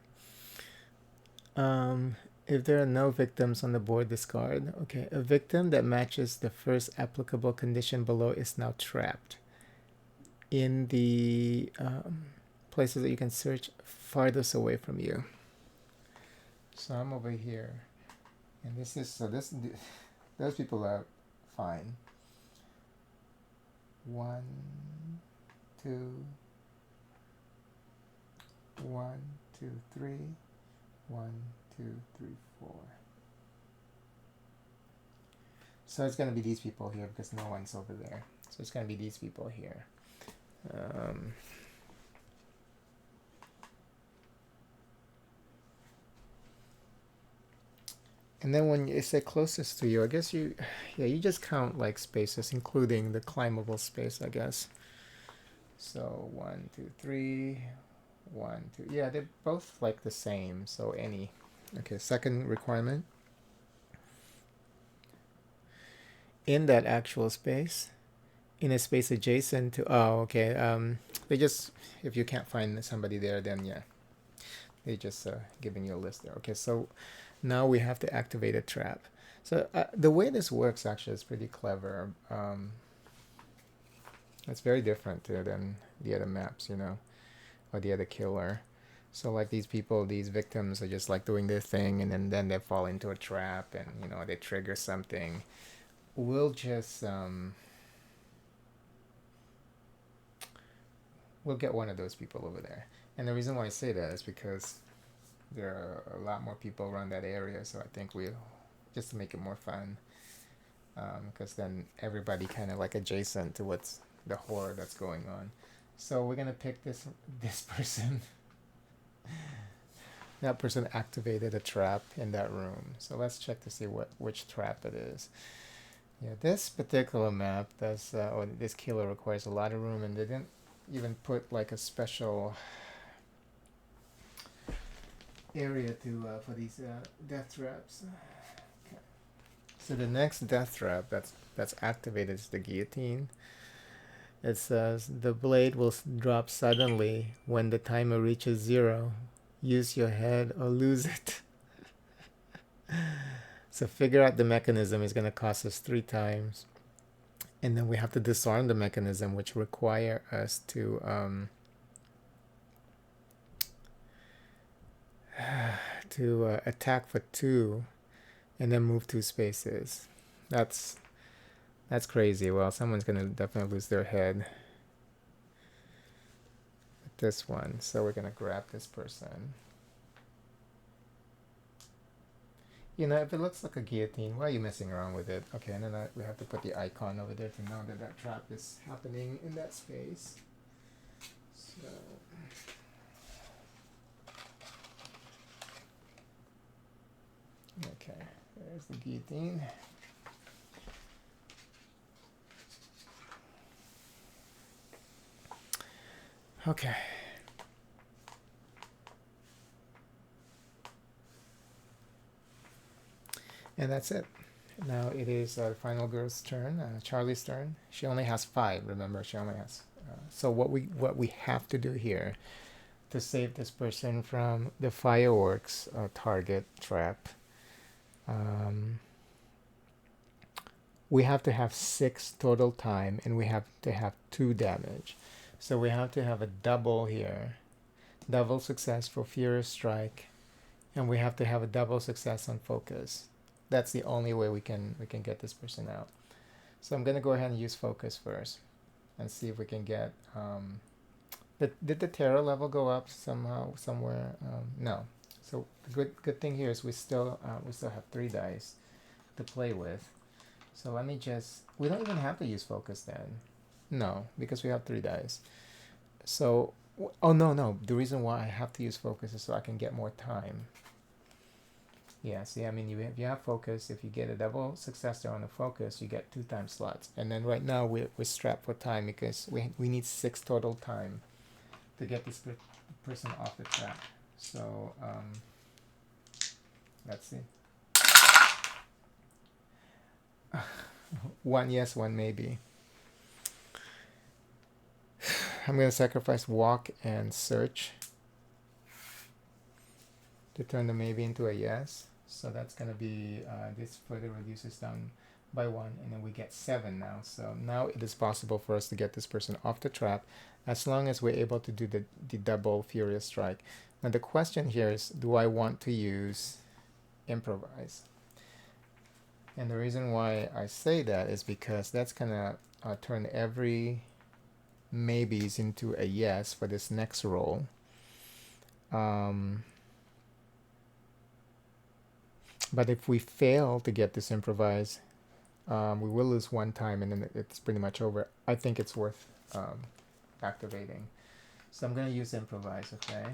If there are no victims on the board, discard. Okay, a victim that matches the first applicable condition below is now trapped in the places that you can search farthest away from you. So I'm over here, and this is those people are fine. 1, 2, 1, 2, 3, 1, 2, 3, 4. So it's gonna be these people here because no one's over there. So it's gonna be these people here. And then when you say closest to you, I guess you just count like spaces, including the climbable space, I guess. So 1, 2, 3, 1, 2. Yeah, they're both like the same. So any. Okay, second requirement. In that actual space, in a space adjacent to. Oh, okay. They just, if you can't find somebody there, then yeah, they just giving you a list there. Okay, so now we have to activate a trap. So the way this works actually is pretty clever. It's very different than the other maps, or the other killer. So like these people, these victims are just like doing their thing, and then they fall into a trap, and they trigger something. We'll just we'll get one of those people over there. And the reason why I say that is because there are a lot more people around that area, so I think we'll just to make it more fun, because then everybody kind of like adjacent to what's the horror that's going on. So we're gonna pick this person. That person activated a trap in that room. So let's check to see which trap it is. Yeah, this particular map does, or this killer requires a lot of room, and they didn't even put like a special area to for these death traps. Okay. So the next death trap that's activated is the guillotine. It says the blade will drop suddenly when the timer reaches 0. Use your head or lose it. So figure out the mechanism is going to cost us 3 times. And then we have to disarm the mechanism, which require us to to attack for 2 and then move 2 spaces. That's crazy. Well, someone's gonna definitely lose their head with this one. So we're gonna grab this person. You know, if it looks like a guillotine, why are you messing around with it? Okay, and then we have to put the icon over there to know that that trap is happening in that space. So okay, there's the guillotine. Okay. And that's it. Now it is the final girl's turn, Charlie's turn. She only has 5. Remember, she only has. So what we have to do here to save this person from the fireworks target trap, we have to have 6 total time, and we have to have 2 damage. So we have to have a double here, double success for Furious Strike, and we have to have a double success on Focus. That's the only way we can get this person out. So I'm gonna go ahead and use Focus first, and see if we can get. Did the terror level go up somehow somewhere? No. So the good thing here is we still have 3 dice to play with. So let me just. We don't even have to use Focus then. No, because we have 3 dice. So oh no. The reason why I have to use Focus is so I can get more time. Yeah, see, I mean, if you have Focus, if you get a double success there on the Focus, you get 2 time slots. And then right now we're strapped for time because we need 6 total time to get this person off the trap. So let's see. 1 yes, 1 maybe. I'm gonna sacrifice Walk and Search to turn the maybe into a yes. So that's gonna be this further reduces down by 1, and then we get 7 now. So now it is possible for us to get this person off the trap as long as we're able to do the double Furious Strike. Now the question here is, do I want to use Improvise? And the reason why I say that is because that's gonna turn every maybes into a yes for this next roll. But if we fail to get this Improvise, we will lose 1 time, and then it's pretty much over. I think it's worth activating. So I'm going to use Improvise, okay?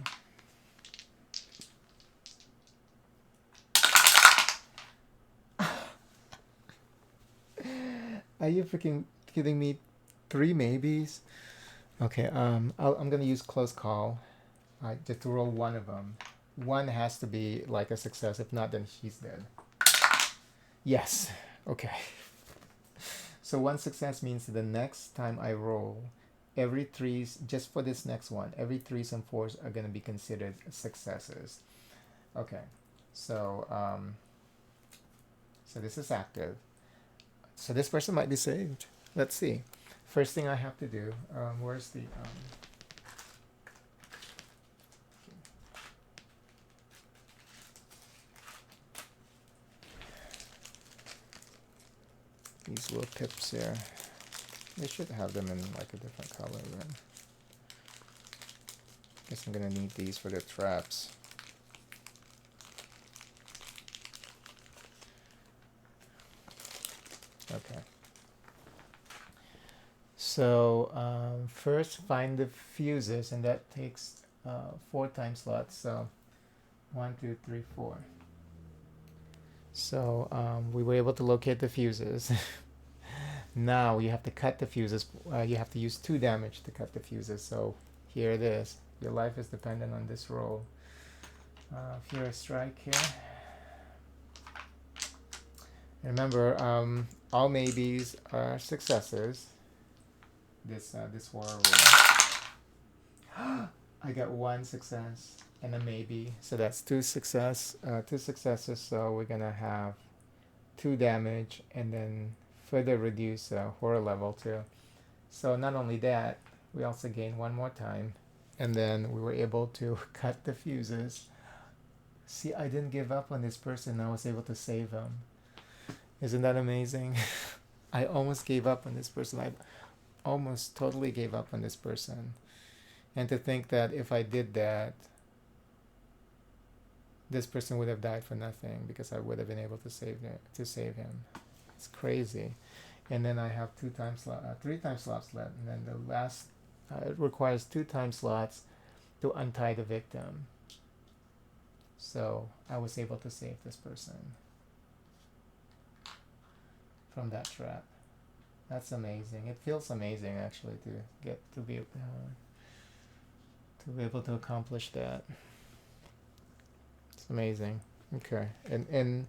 Are you freaking kidding me? 3 maybes? Okay, I'm going to use Close Call just to roll 1 of them. 1 has to be like a success. If not, then he's dead. Yes. Okay. So 1 success means the next time I roll, every 3s, just for this next one, every 3s and 4s are going to be considered successes. Okay. So so this is active. So this person might be saved. Let's see. First thing I have to do, where's the these little pips here. They should have them in like a different color then. Guess I'm gonna need these for the traps. Okay. So first find the fuses, and that takes 4 time slots. So 1, 2, 3, 4. So we were able to locate the fuses. Now you have to cut the fuses. You have to use 2 damage to cut the fuses. So here it is. Your life is dependent on this roll. Furious Strike here. Remember, all maybes are successes. This horror roll. I got 1 success and a maybe, so that's 2 successes. So we're gonna have 2 damage, and then further reduce horror level too. So not only that, we also gain 1 more time, and then we were able to cut the fuses. See, I didn't give up on this person. I was able to save him. Isn't that amazing? I almost gave up on this person. I almost totally gave up on this person. And to think that if I did that, this person would have died for nothing because I would have been able to save him. It's crazy. And then I have 3 time slots left, and then the last it requires 2 time slots to untie the victim. So I was able to save this person from that trap. That's amazing. It feels amazing actually to get to be able to accomplish that. It's amazing. Okay, and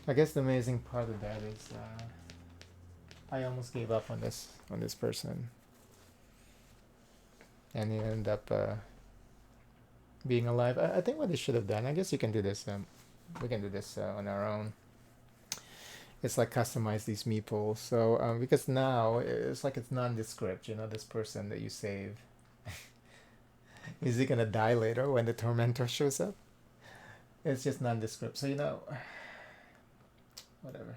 I guess the amazing part of that is I almost gave up on this person, and he ended up being alive. I think what they should have done. I guess you can do this. We can do this on our own. It's like customize these meeples. So because now it's like it's nondescript. You know, this person that you save. Is he gonna die later when the tormentor shows up? It's just nondescript. So you know, whatever.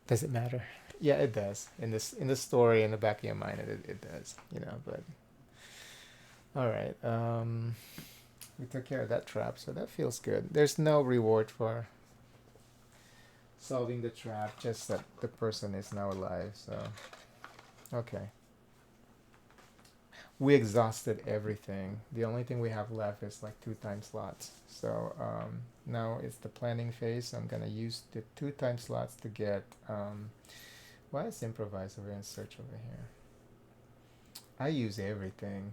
Does it matter? Yeah, it does. In the story, in the back of your mind, it does. You know, but all right. We took care of that trap, so that feels good. There's no reward for solving the trap, just that the person is now alive. So okay. We exhausted everything. The only thing we have left is like 2 time slots. So now it's the planning phase. I'm gonna use the 2 time slots to get. Why is improvise over and search over here? I use everything.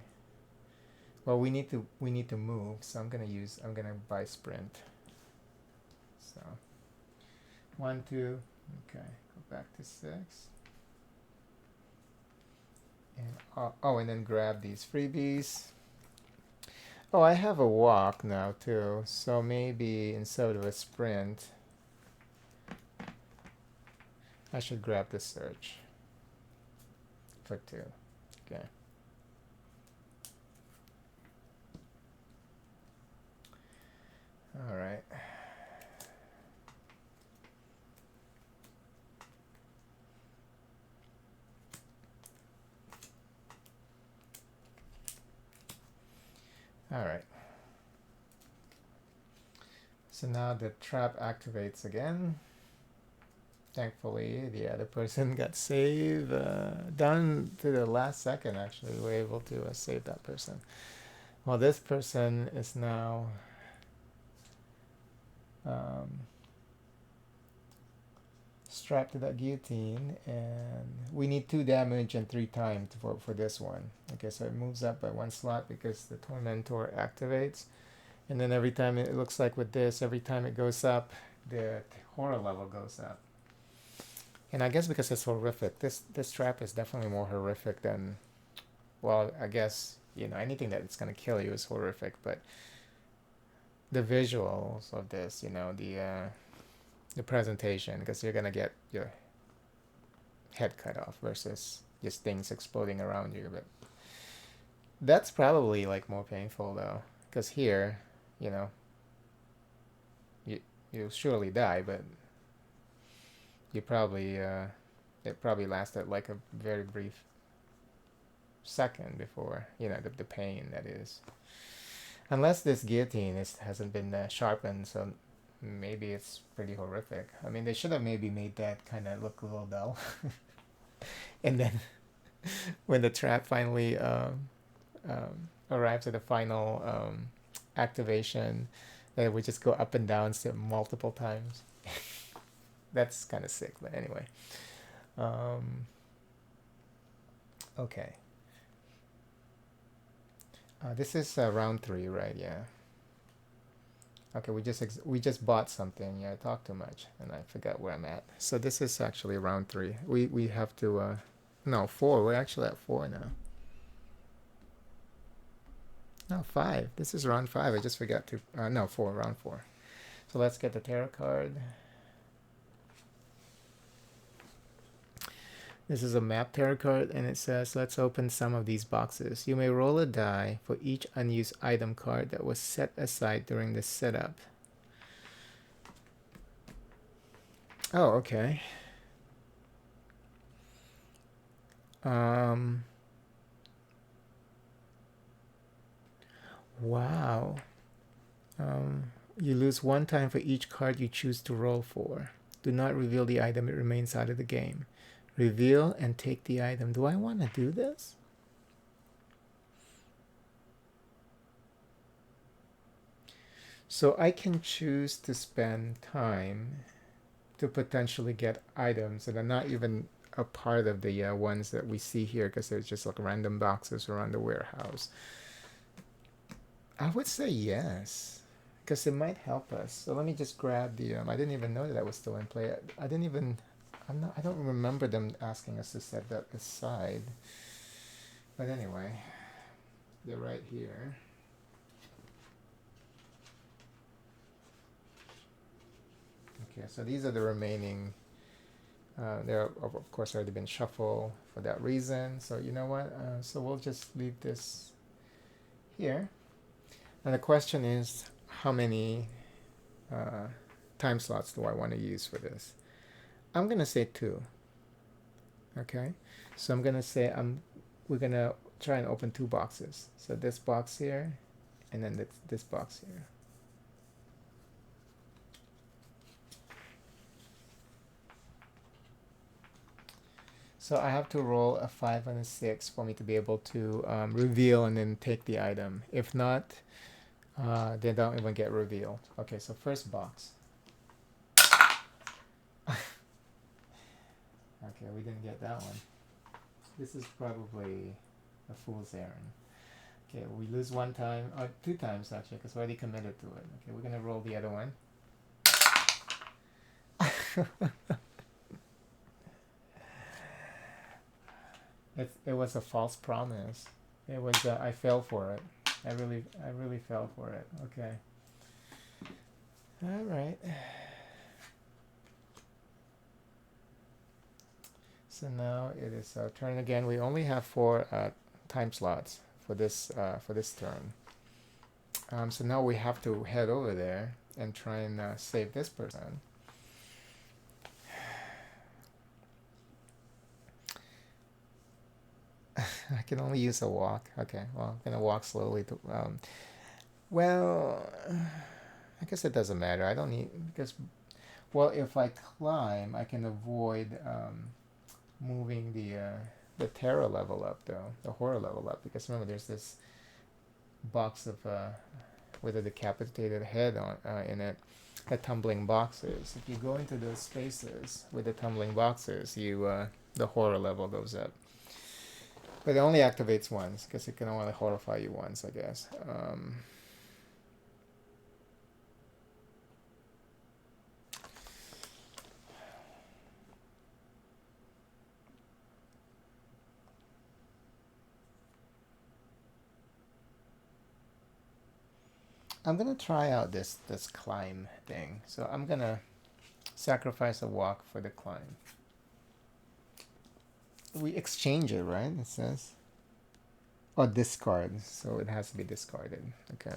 Well, we need to move. So I'm gonna buy sprint. So 1, 2. Okay, go back to 6. And and then grab these freebies. Oh, I have a walk now too, so maybe instead of a sprint, I should grab the search for 2. Okay. All right. All right. So now the trap activates again. Thankfully, the other person got saved. Down to the last second, actually, we were able to save that person. Well, this person is now strapped to that guillotine, and we need 2 damage and 3 time for this one. Okay, so it moves up by 1 slot because the Tormentor activates, and then every time it looks like with this, every time it goes up, the horror level goes up. And I guess because it's horrific, this trap is definitely more horrific than, well, I guess, you know, anything that it's gonna kill you is horrific, but the visuals of this, you know, the presentation, because you're gonna get your head cut off versus just things exploding around you. But that's probably like more painful though, because here, you know, you'll surely die, but you probably it probably lasted like a very brief second before, you know, the pain that is, unless this guillotine hasn't been sharpened, so maybe it's pretty horrific. I mean, they should have maybe made that kind of look a little dull. And then when the trap finally arrives at the final activation, that would just go up and down multiple times. That's kind of sick, but anyway. Okay. This is round 3, right? Yeah. Okay, we just bought something. Yeah, I talked too much and I forgot where I'm at. So this is actually round 3. We have to no, 4. We're actually at 4 now. No, 5. This is round 5. I just forgot to no, 4, round 4. So let's get the tarot card. This is a map tarot card, and it says, let's open some of these boxes. You may roll a die for each unused item card that was set aside during the setup. Oh, okay. Wow. You lose 1 time for each card you choose to roll for. Do not reveal the item, it remains out of the game. Reveal and take the item. Do I want to do this? So I can choose to spend time to potentially get items that are not even a part of the ones that we see here, because there's just like random boxes around the warehouse. I would say yes, because it might help us. So let me just grab the. I didn't even know that I was still in play. I didn't even. I'm not. I don't remember them asking us to set that aside. But anyway, they're right here. Okay, so these are the remaining. They're of course already been shuffled for that reason. So you know what? So we'll just leave this here. And the question is, how many time slots do I want to use for this? I'm gonna say 2. Okay, so I'm gonna say we're gonna try and open 2 boxes. So this box here, and then this box here. So I have to roll a 5 and a 6 for me to be able to reveal and then take the item. If not, they don't even get revealed. Okay, so first box. Okay, we didn't get that one. This is probably a fool's errand. Okay, we lose 1 time, or 2 times actually, because we already committed to it. Okay, we're gonna roll the other one. It was a false promise. It was I fell for it. I really fell for it. Okay. All right. So now it is our turn again. We only have 4 time slots for this turn. So now we have to head over there and try and save this person. I can only use a walk. Okay, well, I'm gonna walk slowly to. Well, I guess it doesn't matter. I don't need because, well, if I climb, I can avoid moving the terror level up though, the horror level up. Because remember, there's this box of with a decapitated head on in it. The tumbling boxes. If you go into those spaces with the tumbling boxes, you the horror level goes up. But it only activates once, because it can only horrify you once, I guess. I'm gonna try out this climb thing. So I'm gonna sacrifice a walk for the climb. We exchange it, right? It says. Oh, discard. So it has to be discarded. Okay.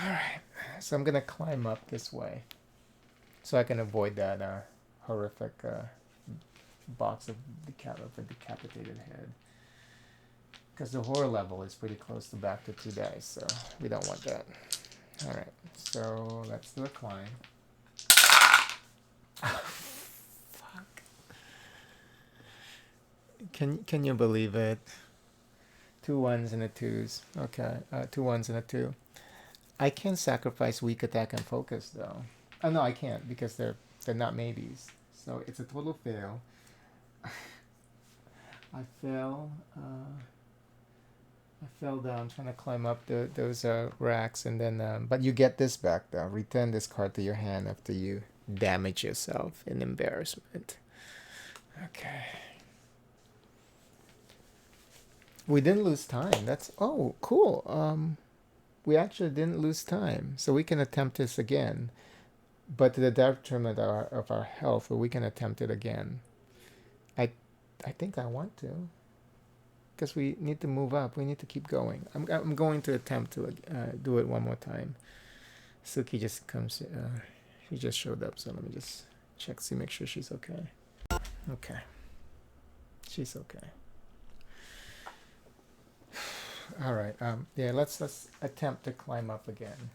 Alright. So I'm gonna climb up this way. So I can avoid that horrific box of a decapitated head. Because the horror level is pretty close to back to 2 dice, so we don't want that. Alright, so let's do a climb. Fuck. Can you believe it? 2 1s and a 2s. Okay, 2 1s and a 2. I can sacrifice weak attack and focus though. Oh no, I can't because they're not maybes. So it's a total fail. I fell down trying to climb up those racks, and then but you get this back though. Return this card to your hand after you damage yourself in embarrassment. Okay. We didn't lose time. That's cool. We actually didn't lose time, so we can attempt this again. but to the detriment of our health, but we can attempt it again. I I think I want to, because we need to move up. We need to keep going. I'm going to attempt to do it one more time. Suki just comes. She just showed up, so let me just check, see, make sure she's okay. Okay, she's okay. All right. Yeah. Let's attempt to climb up again.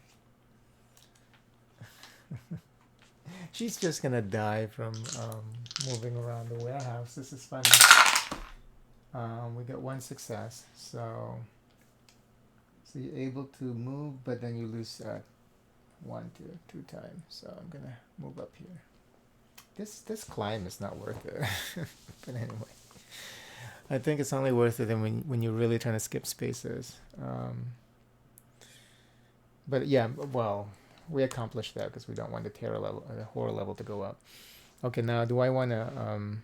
She's just gonna die from moving around the warehouse. This is funny. We got one success, so you're able to move, but then you lose one to two times. So I'm gonna move up here. This climb is not worth it. But anyway, I think it's only worth it when you're really trying to skip spaces. But yeah, well, we accomplished that because we don't want the horror level to go up. Okay, now do I want to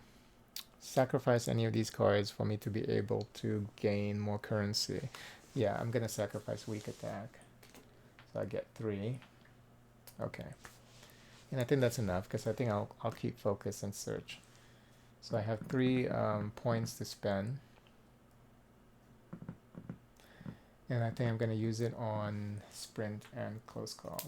sacrifice any of these cards for me to be able to gain more currency? Yeah, I'm gonna sacrifice weak attack, so I get 3. Okay, and I think that's enough because I think I'll keep focus and search. So I have 3 points to spend, and I think I'm gonna use it on sprint and close call.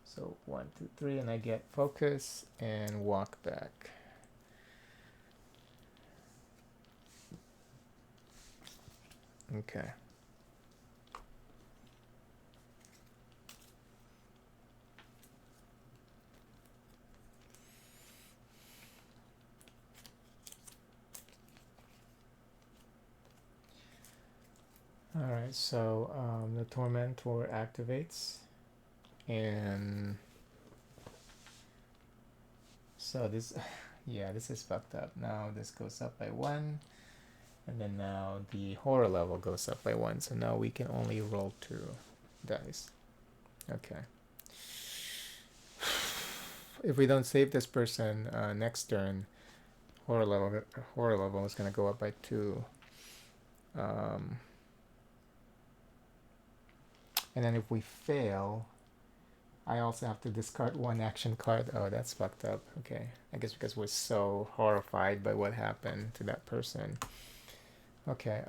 So 1, 2, 3, and I get focus and walk back. Okay. All right, so the Tormentor activates, and so this, yeah, this is fucked up. Now this goes up by 1, and then now the horror level goes up by 1. So now we can only roll 2 dice. Okay. If we don't save this person next turn, horror level is gonna go up by 2. And then if we fail, I also have to discard 1 action card. Oh, that's fucked up. Okay, I guess because we're so horrified by what happened to that person. Okay,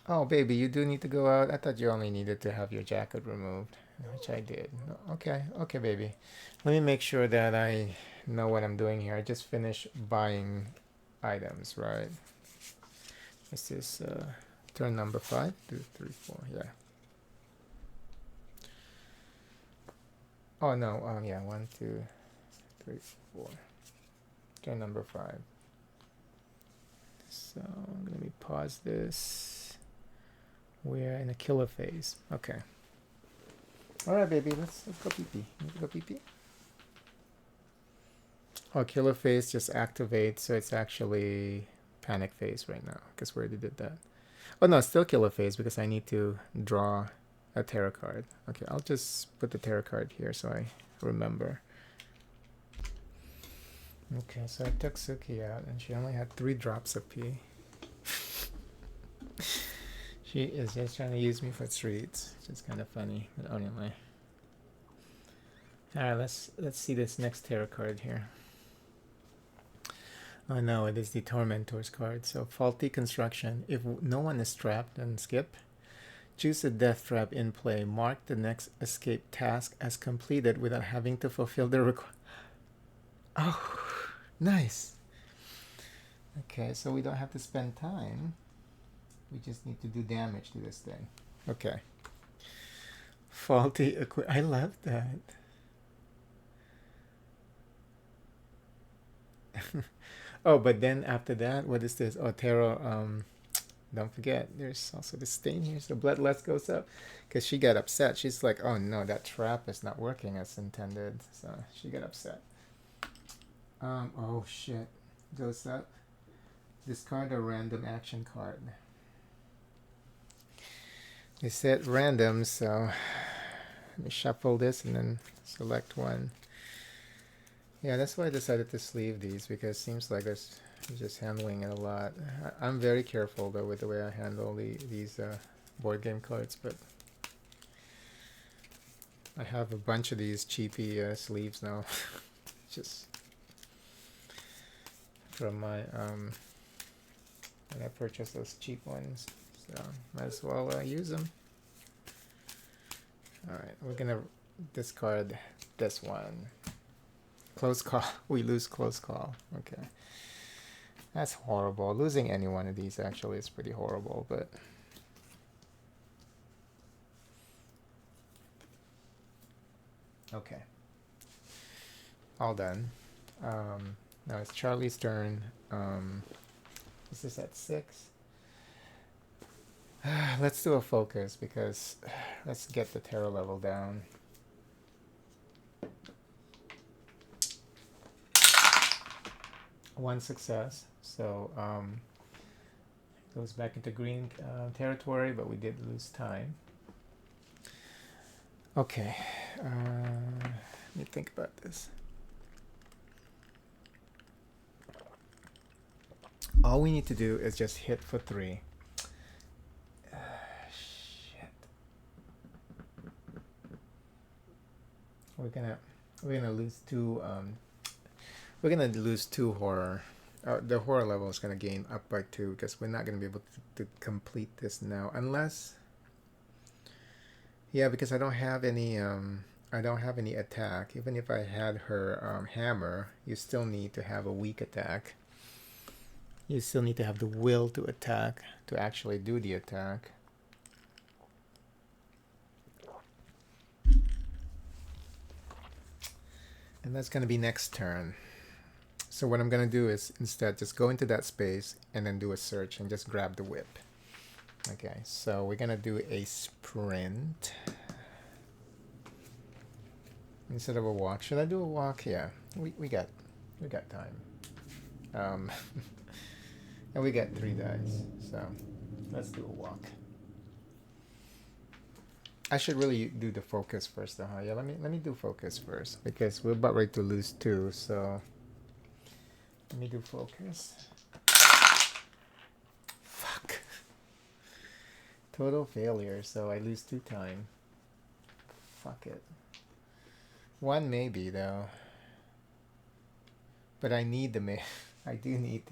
oh, baby, you do need to go out. I thought you only needed to have your jacket removed, which I did. Okay, okay, baby. Let me make sure that I know what I'm doing here. I just finished buying items, right? This is turn number 5, 2, 3, 4. Yeah. Oh no. Yeah. 1, 2, 3, 4. Turn number 5. So let me pause this. We're in a killer phase. Okay. All right, baby. Let's go pee pee. You need to go pee pee. Oh, killer phase just activates, so it's actually panic phase right now because we already did that. Oh no, it's still killer phase because I need to draw a tarot card. Okay, I'll just put the tarot card here so I remember. Okay, so I took Suki out and she only had 3 drops of pee. She is just trying to use me for treats, which is kind of funny. But anyway. Alright, let's see this next tarot card here. Oh no, it is the Tormentor's card. So faulty construction. If no one is trapped, then skip. Choose a death trap in play. Mark the next escape task as completed without having to fulfill the Oh, nice. Okay, so we don't have to spend time. We just need to do damage to this thing. Okay. Faulty I love that. Oh, but then after that, what is this? Oh, tarot. Don't forget, there's also the stain here. So bloodlust goes up because she got upset. She's like, oh no, that trap is not working as intended. So she got upset. Oh shit. Goes up. Discard a random action card. You said random, so let me shuffle this and then select one. Yeah, that's why I decided to sleeve these because it seems like there's just handling it a lot. I'm very careful though with the way I handle these board game cards, but I have a bunch of these cheapy sleeves now. Just from my when I purchased those cheap ones, so might as well use them. All right, we're gonna discard this one. Close call. We lose close call. Okay, that's horrible. Losing any one of these actually is pretty horrible, but okay, all done. Now it's Charlie's turn. This is at 6. Let's do a focus because let's get the terror level down. One success, so goes back into green territory, but we did lose time. Okay, let me think about this. All we need to do is just hit for 3. Shit. We're gonna lose 2. We're gonna lose 2 horror. The horror level is gonna gain up by 2 because we're not gonna be able to complete this now unless. Yeah, because I don't have any. I don't have any attack. Even if I had her hammer, you still need to have a weak attack. You still need to have the will to attack to actually do the attack. And that's going to be next turn. So what I'm going to do is instead just go into that space and then do a search and just grab the whip. Okay, so we're going to do a sprint instead of a walk. Should I do a walk? Yeah, we got time. And we got 3 dice, so let's do a walk. I should really do the focus first, though. Huh? Yeah, let me do focus first because we're about ready to lose 2. So let me do focus. Fuck. Total failure. So I lose 2 time. Fuck it. 1 maybe though. But I need the I do need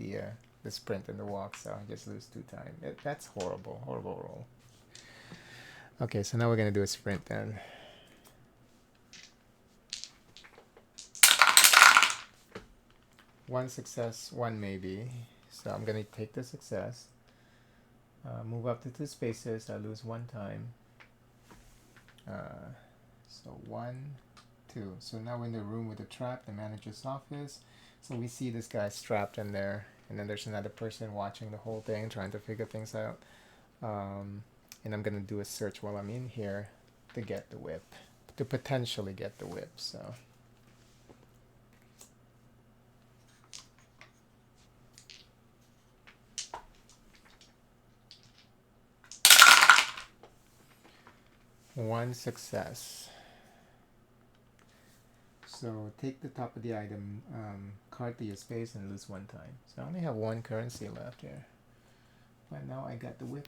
the sprint and the walk, so I just lose 2 time. That's horrible roll. Okay, so now we're gonna do a sprint then. One success, 1 maybe. So I'm gonna take the success. Move up to 2 spaces. I lose 1 time. So 1, 2. So now we're in the room with the trap, the manager's office. So we see this guy strapped in there. And then there's another person watching the whole thing, trying to figure things out. And I'm going to do a search while I'm in here to get the whip. To potentially get the whip, so. One success. So take the top of the item card to your space and lose 1 time. So I only have 1 currency left here. But now I got the whip.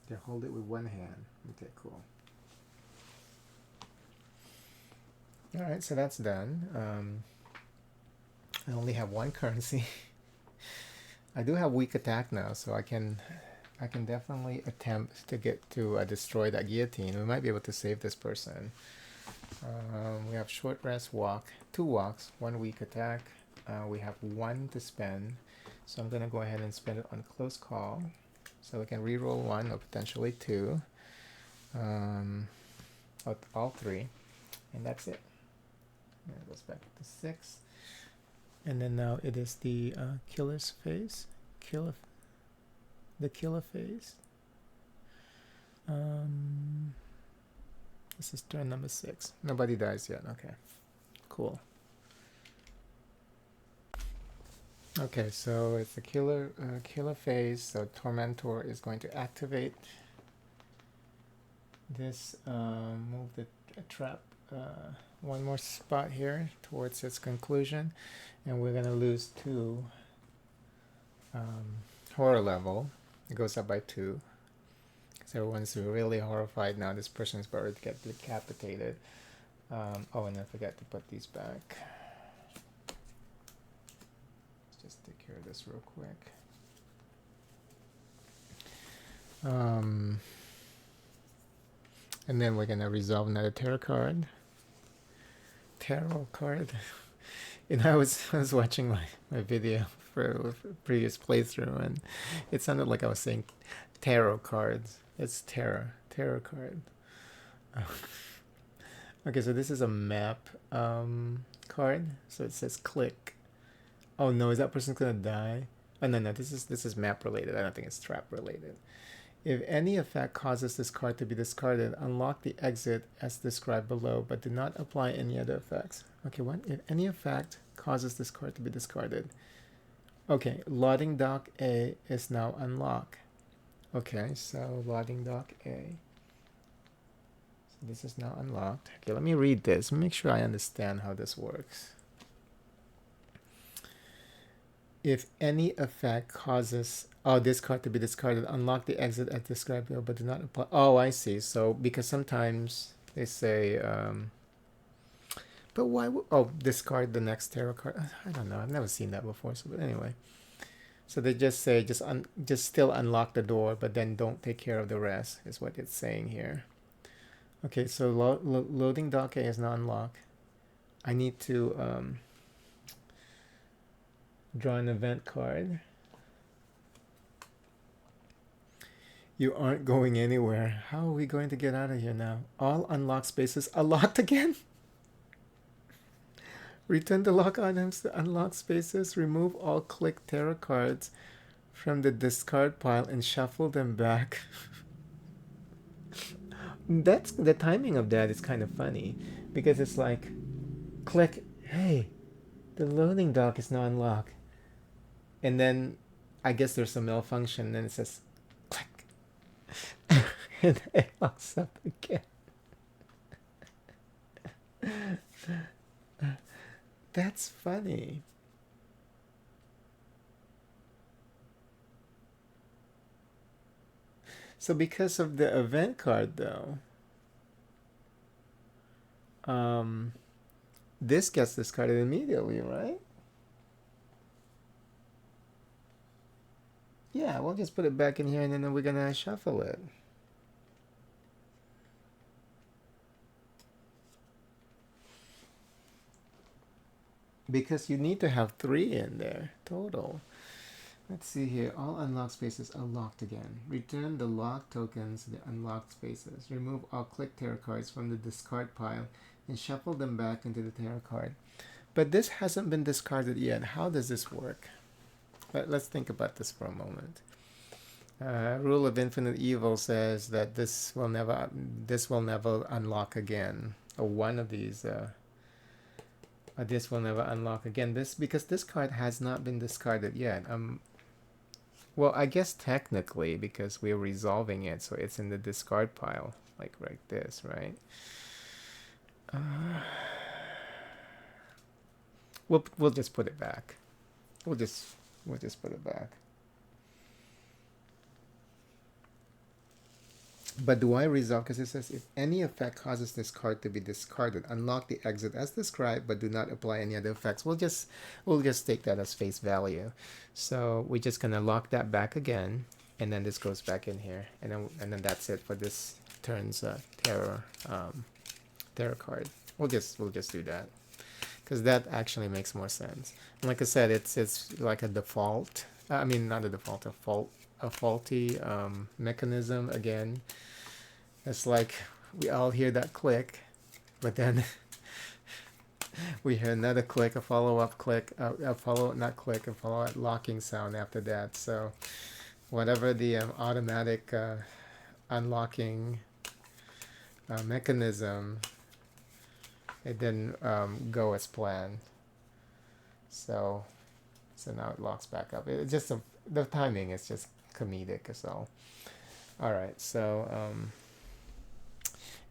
To hold it with 1 hand. Okay, cool. Alright, so that's done. I only have 1 currency. I do have weak attack now, so I can definitely attempt to get to destroy that guillotine. We might be able to save this person. We have short rest, walk, 2 walks, 1 weak attack. We have 1 to spend, so I'm gonna go ahead and spend it on close call, so we can reroll 1 or potentially 2, all 3, and that's it. And it goes back to 6, and then now it is the killer's phase, the killer phase. This is turn number 6. Nobody dies yet. Okay, cool. Okay, so it's the killer phase. So Tormentor is going to activate this. Move the trap one more spot here towards its conclusion, and we're gonna lose 2 horror level. It goes up by 2 because everyone's really horrified now. This person's about to get decapitated. Oh, and I forgot to put these back. Let's just take care of this real quick. And then we're gonna resolve another tarot card. And I was watching my video for a previous playthrough, and it sounded like I was saying tarot cards. It's tarot card. Okay, so this is a map card. So it says click. Oh no, is that person gonna die? Oh no, this is map related. I don't think it's trap related. If any effect causes this card to be discarded, unlock the exit as described below, but do not apply any other effects. Okay, what? If any effect causes this card to be discarded. Okay, loading dock A is now unlocked. Okay, so loading dock A. So this is now unlocked. Okay, let me read this. Make sure I understand how this works. If any effect causes this card to be discarded, unlock the exit as described below, but do not apply. Oh, I see. So because sometimes they say, but why? Discard the next tarot card. I don't know. I've never seen that before. So, but anyway, so they just say just still unlock the door, but then don't take care of the rest. Is what it's saying here. Okay, so loading dock A is now unlocked. I need to draw an event card. You aren't going anywhere. How are we going to get out of here now? All unlocked spaces are locked again. Return the lock items to unlocked spaces. Remove all click tarot cards from the discard pile and shuffle them back. That's the timing of that is kind of funny because it's like click, hey, the loading dock is now unlocked. And then I guess there's a malfunction and it says click. And it locks up again. That's funny. So because of the event card though, this gets discarded immediately, right? Yeah, we'll just put it back in here and then we're gonna shuffle it. Because you need to have 3 in there total. Let's see here. All unlocked spaces are locked again. Return the locked tokens to the unlocked spaces. Remove all click tarot cards from the discard pile and shuffle them back into the tarot card. But this hasn't been discarded yet. How does this work? Let's think about this for a moment. Rule of infinite evil says that this will never unlock again. Or one of these. This will never unlock again. Because this card has not been discarded yet. Well, I guess technically because we're resolving it, so it's in the discard pile, like this, right? We'll just put it back. We'll just put it back. But do I resolve? Because it says if any effect causes this card to be discarded, unlock the exit as described, but do not apply any other effects. We'll just take that as face value. So we're just gonna lock that back again, and then this goes back in here, and then that's it for this turn's tarot card. We'll just do that because that actually makes more sense. And like I said, it's like a default. I mean, not a default, a faulty mechanism again. It's like we all hear that click, but then we hear another click, a follow-up click, a follow-up locking sound after that. So whatever the automatic unlocking mechanism, it didn't go as planned. So now it locks back up. It just the timing is just comedic as well. All right, so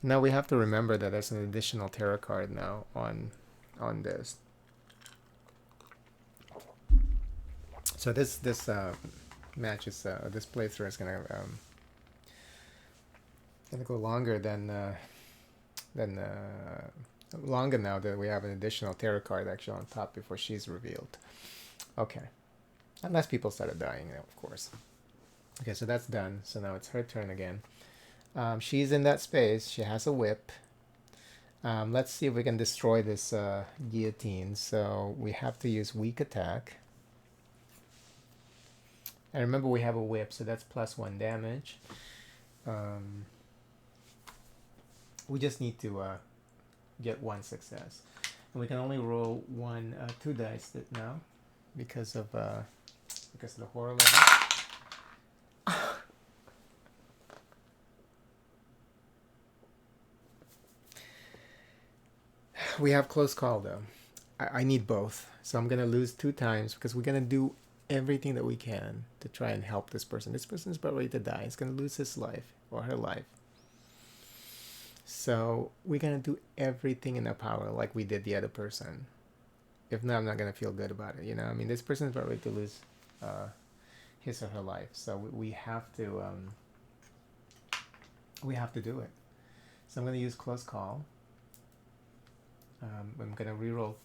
Now we have to remember that there's an additional tarot card now on this. So this match is this playthrough is gonna go longer than longer now that we have an additional tarot card actually on top before she's revealed. Okay, unless people started dying, of course. Okay, so that's done. So now it's her turn again. She's in that space. She has a whip. Let's see if we can destroy this guillotine. So we have to use weak attack. And remember we have a whip, so that's +1 damage. We just need to get 1 success. And we can only roll 2 dice now because of the horror level. We have close call though. I need both. So I'm going to lose 2 times because we're going to do everything that we can to try and help this person. This person is about ready to die. He's going to lose his life or her life. So we're going to do everything in our power like we did the other person. If not, I'm not going to feel good about it. You know, I mean, this person is about ready to lose his or her life. So we have to do it. So I'm going to use close call. I'm going to reroll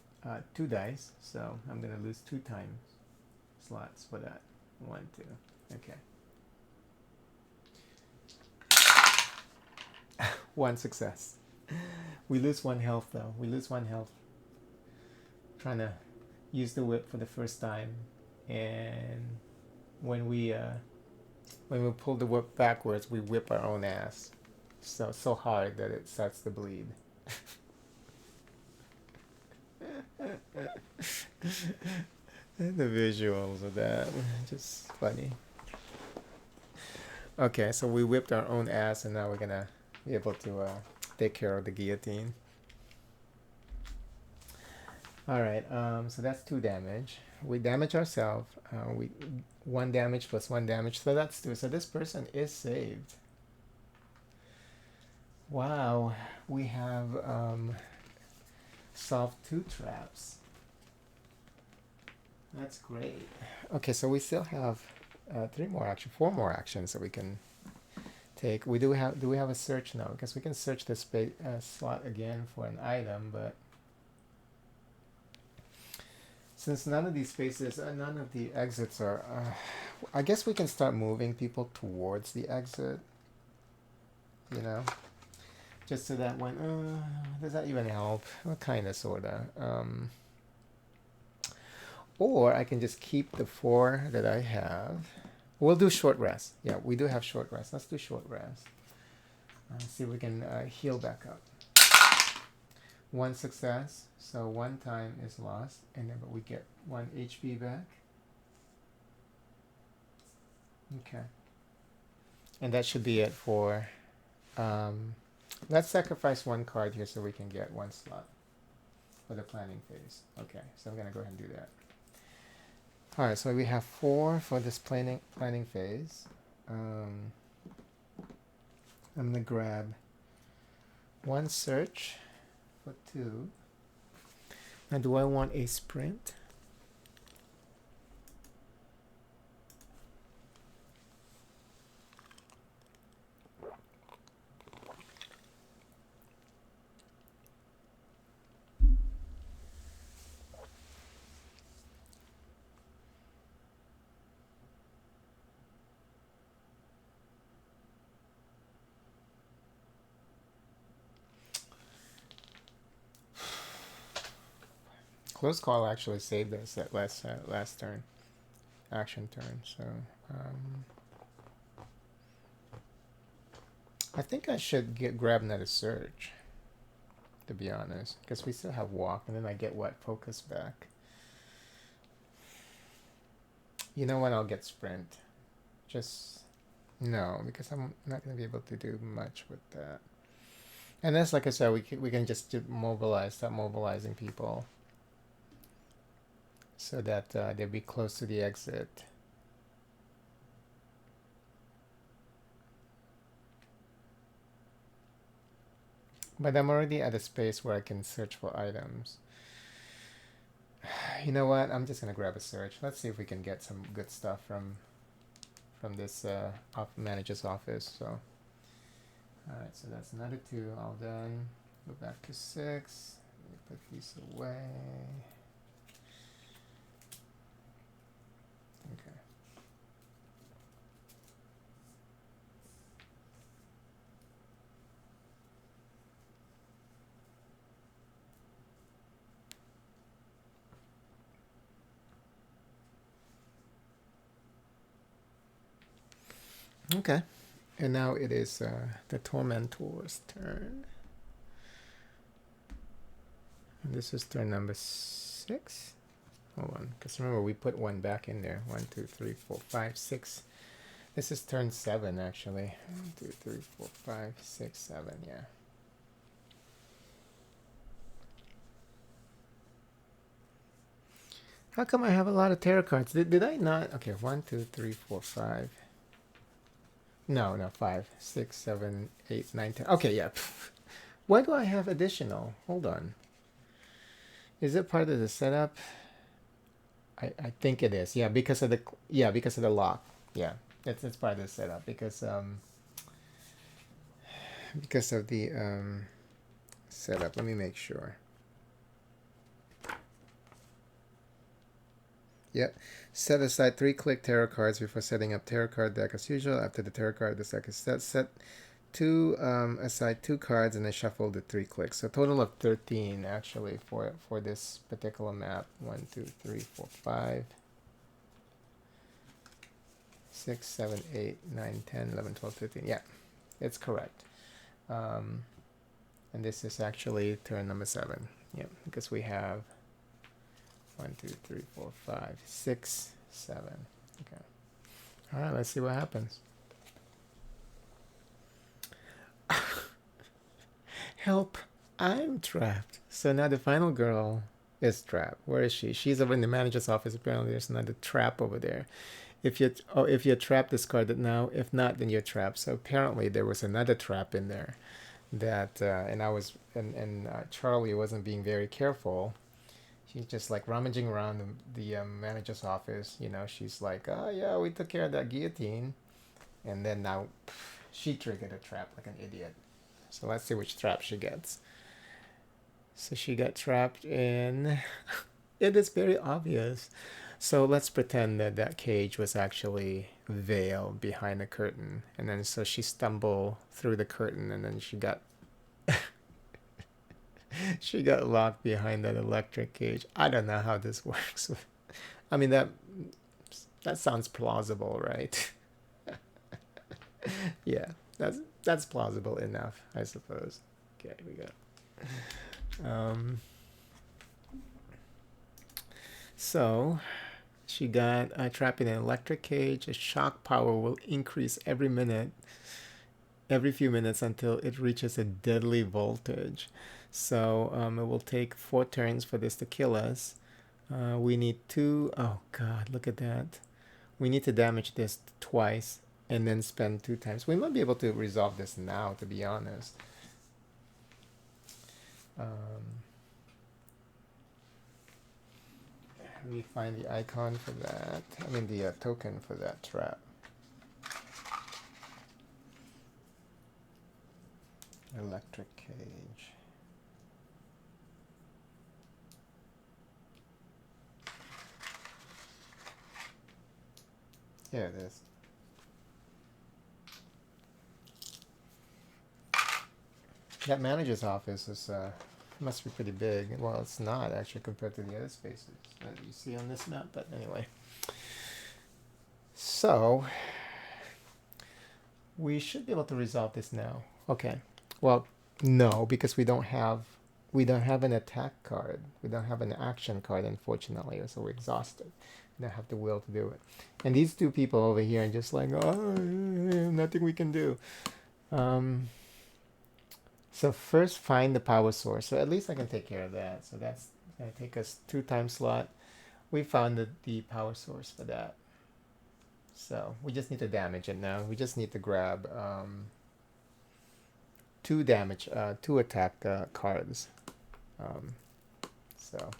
2 dice, so I'm going to lose 2 time slots for that. 1, 2. Okay. 1 success. We lose 1 health though. We lose 1 health. Trying to use the whip for the first time, and when we pull the whip backwards, we whip our own ass. So hard that it starts to bleed. The visuals of that, just funny. Okay, so we whipped our own ass, and now we're gonna be able to take care of the guillotine. All right, so that's 2 damage. We damage ourselves. 1 damage plus 1 damage, so that's 2. So this person is saved. Wow, we have solved 2 traps. That's great. Okay, so we still have 4 more actions that we can take. Do we have a search now? Because we can search the space slot again for an item, but since none of these spaces, none of the exits are, I guess we can start moving people towards the exit. You know, just so that when does that even help? Well, kind of, sorta. Or I can just keep the 4 that I have. We'll do short rest. Yeah, we do have short rest. Let's do short rest. See if we can heal back up. 1 success, so 1 time is lost, and then we get 1 HP back. Okay. And that should be it for... let's sacrifice 1 card here so we can get 1 slot for the planning phase. Okay, so I'm going to go ahead and do that. Alright, so we have 4 for this planning phase. I'm going to grab 1 search for 2. Now, do I want a sprint? Close call actually saved us that last turn, action turn. So I think I should grab another search, to be honest, because we still have walk, and then I get focus back. You know what? I'll get sprint. Just no, because I'm not going to be able to do much with that. And that's, like I said, we can just start mobilizing people, so that they'll be close to the exit. But I'm already at a space where I can search for items. You know what? I'm just gonna grab a search. Let's see if we can get some good stuff from this manager's office. So, all right. So that's another 2 all done. Go back to 6. Let me put these away. Okay. Okay. And now it is the Tormentor's turn. And this is turn number 6. Hold on, because remember we put 1 back in there. 1, 2, 3, 4, 5, 6. This is turn 7 actually. 1, 2, 3, 4, 5, 6, 7. Yeah. How come I have a lot of tarot cards? Did I not? Okay, 1, 2, 3, 4, 5. No, 5, 6, 7, 8, 9, 10. Okay, yeah. Why do I have additional? Hold on. Is it part of the setup? I think it is. Yeah, because of the lock. Yeah, it's part of the setup because of the setup. Let me make sure. Yep. Set aside 3 click tarot cards before setting up tarot card deck as usual. After the tarot card deck is set aside 2 cards and then shuffle the 3 clicks. So total of 13 actually for this particular map. 1, 2, 3, 4, 5, 6, 7, 8, 9, 10, 11, 12, 13. Yeah, it's correct. And this is actually turn number 7. Yeah, because we have 1, 2, 3, 4, 5, 6, 7. Okay. All right, let's see what happens. Help, I'm trapped. So now the final girl is trapped. Where is she? She's over in the manager's office. Apparently there's another trap over there. If you're trapped, discard it now. If not, then you're trapped. So apparently there was another trap in there that and Charlie wasn't being very careful. She's just like rummaging around the manager's office. You know, she's like, oh yeah, we took care of that guillotine. And then now she triggered a trap like an idiot. So let's see which trap she gets. So she got trapped in... It is very obvious. So let's pretend that that cage was actually veiled behind a curtain. And then so she stumbled through the curtain and then she got... she got locked behind that electric cage. I don't know how this works. I mean, that sounds plausible, right? Yeah, that's plausible enough, I suppose. Okay, we go. So she got trapped in an electric cage. A shock power will increase every few minutes until it reaches a deadly voltage. So it will take 4 turns for this to kill us. We need 2. Oh God, look at that. We need to damage this twice and then spend 2 times. We might be able to resolve this now, to be honest. Let me find the icon for that. I mean the token for that trap. Electric cage. Here it is. That manager's office is must be pretty big. Well, it's not actually compared to the other spaces that you see on this map, but anyway. So we should be able to resolve this now. Okay. Well, no, because we don't have an attack card. We don't have an action card, unfortunately, so we're exhausted. We don't have the will to do it. And these 2 people over here are just like, oh, nothing we can do. So first find the power source. So at least I can take care of that. So that's going to take us 2 time slot. We found the power source for that. So we just need to damage it now. We just need to grab two damage, two attack cards. Um, so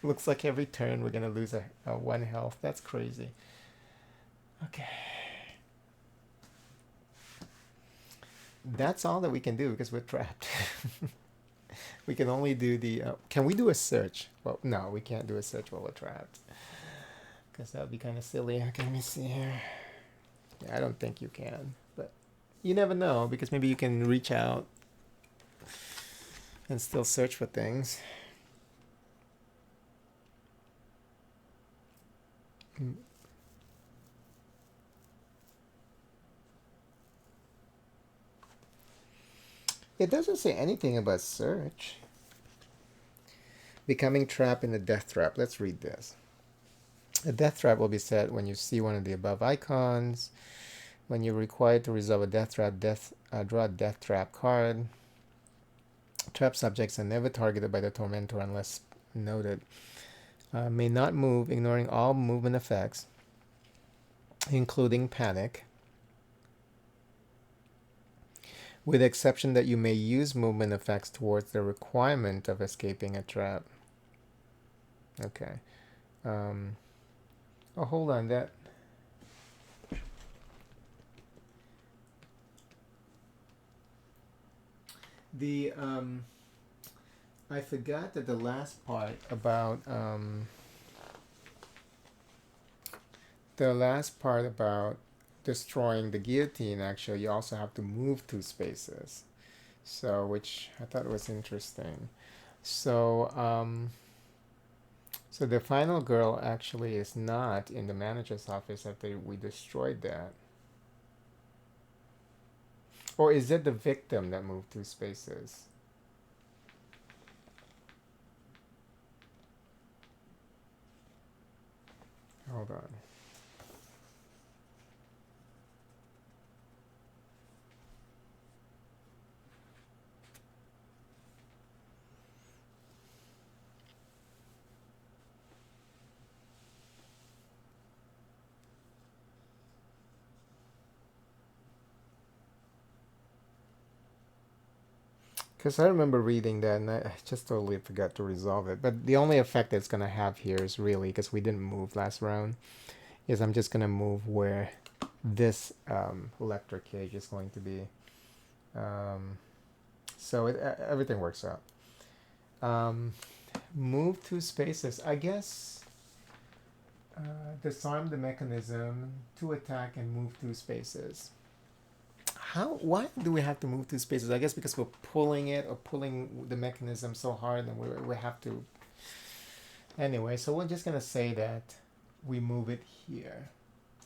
looks like every turn we're gonna lose a one health. That's crazy. Okay. That's all that we can do because we're trapped. We can only do the. Can we do a search? Well, no, we can't do a search while we're trapped. Because that would be kind of silly. Okay, let me see here. Yeah, I don't think you can. But you never know because maybe you can reach out and still search for things. It doesn't say anything about search. Becoming trapped in a death trap. Let's read this. A death trap will be set when you see one of the above icons. When you're required to resolve a death trap, draw a death trap card. Trap subjects are never targeted by the Tormentor unless noted. May not move, ignoring all movement effects, including panic, with the exception that you may use movement effects towards the requirement of escaping a trap. Okay. Oh, hold on. That. The I forgot that the last part about destroying the guillotine. Actually, you also have to move 2 spaces. So, which I thought was interesting. So, so the final girl actually is not in the manager's office after we destroyed that. Or is it the victim that moved 2 spaces? Hold on. Because I remember reading that and I just totally forgot to resolve it. But the only effect it's going to have here is really, because we didn't move last round, is I'm just going to move where this electric cage is going to be. So everything works out. Move 2 spaces. I guess disarm the mechanism to attack and move 2 spaces. Why do we have to move 2 spaces? I guess because we're pulling it or pulling the mechanism so hard and we have to. Anyway, so we're just going to say that we move it here.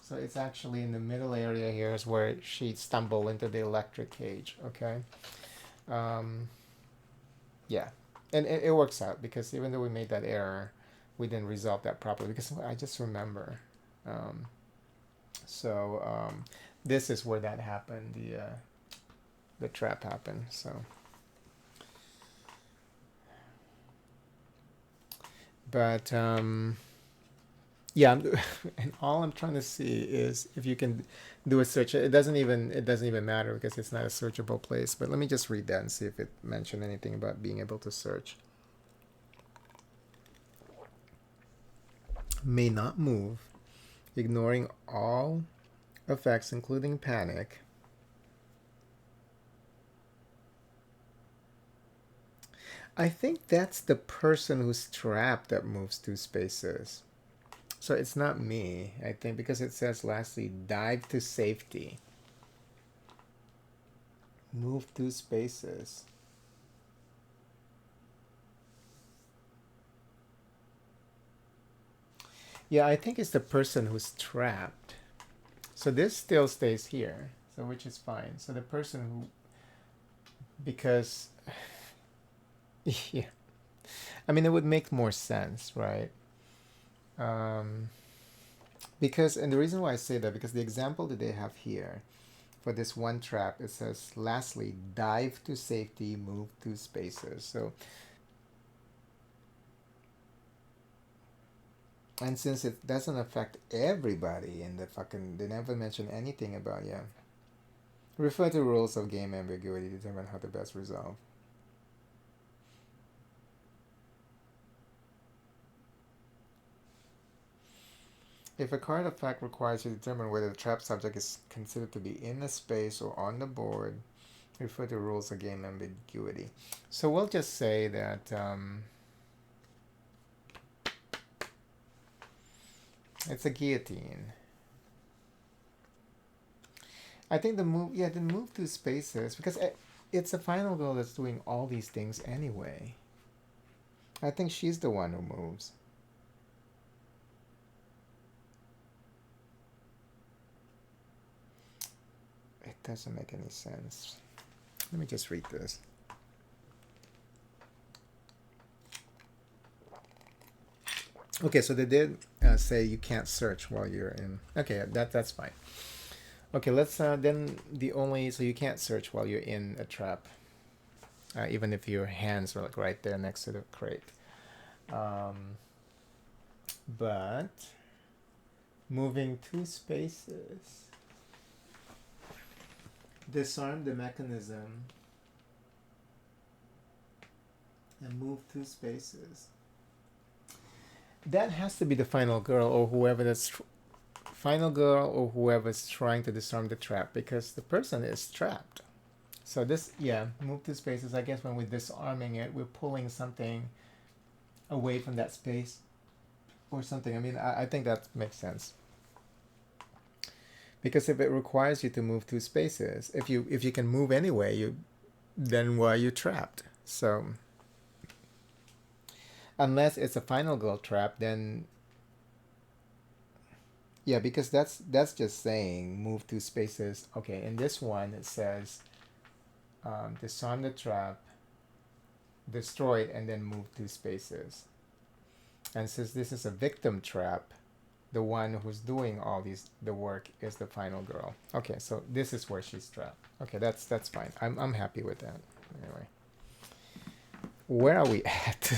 So it's actually in the middle area here is where she stumbled into the electric cage, okay? Yeah, and it works out because even though we made that error, we didn't resolve that properly because I just remember. This is where that happened. The trap happened. So, but yeah, and all I'm trying to see is if you can do a search. It doesn't even matter because it's not a searchable place. But let me just read that and see if it mentioned anything about being able to search. May not move, ignoring all effects, including panic. I think that's the person who's trapped that moves 2 spaces. So it's not me, I think, because it says lastly, dive to safety. Move 2 spaces. Yeah, I think it's the person who's trapped. So this still stays here, so which is fine. So the person who, because, yeah, I mean, it would make more sense, right? Because, and the reason why I say that, because the example that they have here for this one trap, it says, lastly, dive to safety, move 2 spaces. So, and since it doesn't affect everybody in the fucking, they never mention anything about, yeah. Refer to rules of game ambiguity to determine how to best resolve. If a card effect requires you to determine whether the trap subject is considered to be in a space or on the board, refer to rules of game ambiguity. So we'll just say that it's a guillotine. I think the move through spaces, because it's the final girl that's doing all these things anyway. I think she's the one who moves. It doesn't make any sense. Let me just read this. Okay, so they did say you can't search while you're in. Okay, that's fine. Okay, let's then so you can't search while you're in a trap, even if your hands are like right there next to the crate. But moving two spaces, disarm the mechanism and move two spaces. That has to be the final girl or whoever that's final girl or whoever's trying to disarm the trap, because the person is trapped. So this, move two spaces. I guess when we're disarming it, we're pulling something away from that space or something. I mean, I think that makes sense. Because if it requires you to move two spaces, if you can move anyway, then why are you trapped? So unless it's a final girl trap, then because that's just saying move two spaces. Okay, in this one it says disarm the trap, destroy it, and then move two spaces. And since this is a victim trap, the one who's doing all the work is the final girl. Okay, so this is where she's trapped. Okay, that's fine. I'm happy with that. Anyway, where are we at?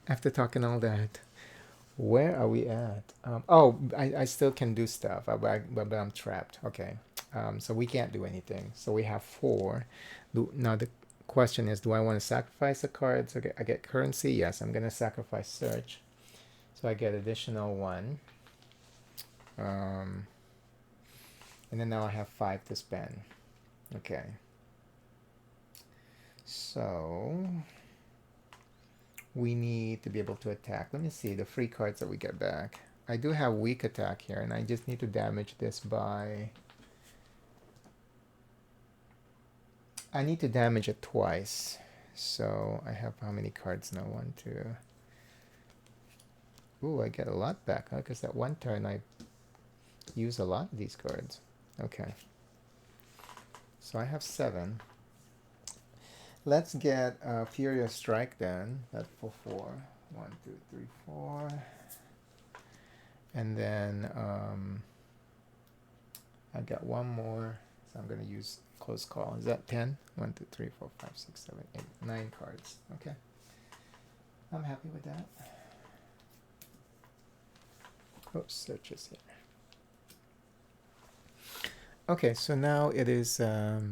After talking all that, where are we at? I still can do stuff, but I'm trapped. Okay, so we can't do anything. So we have 4. Now the question is, do I want to sacrifice a card? So I get currency. Yes, I'm gonna sacrifice search. So I get additional 1. And then now I have 5 to spend. Okay. So we need to be able to attack. Let me see the free cards that we get back. I do have weak attack here, and I just need to damage this by... I need to damage it twice. So I have how many cards now? 1, 2... Ooh, I get a lot back, huh? Because that one turn I use a lot of these cards. Okay. So I have 7. Let's get Furious Strike then. That's for 4. 1, 2, 3, 4. And then I got one more. So I'm going to use Close Call. Is that 10? 1, 2, 3, 4, 5, 6, 7, 8, 9 cards. Okay. I'm happy with that. Oops, searches here. Okay, so now it is the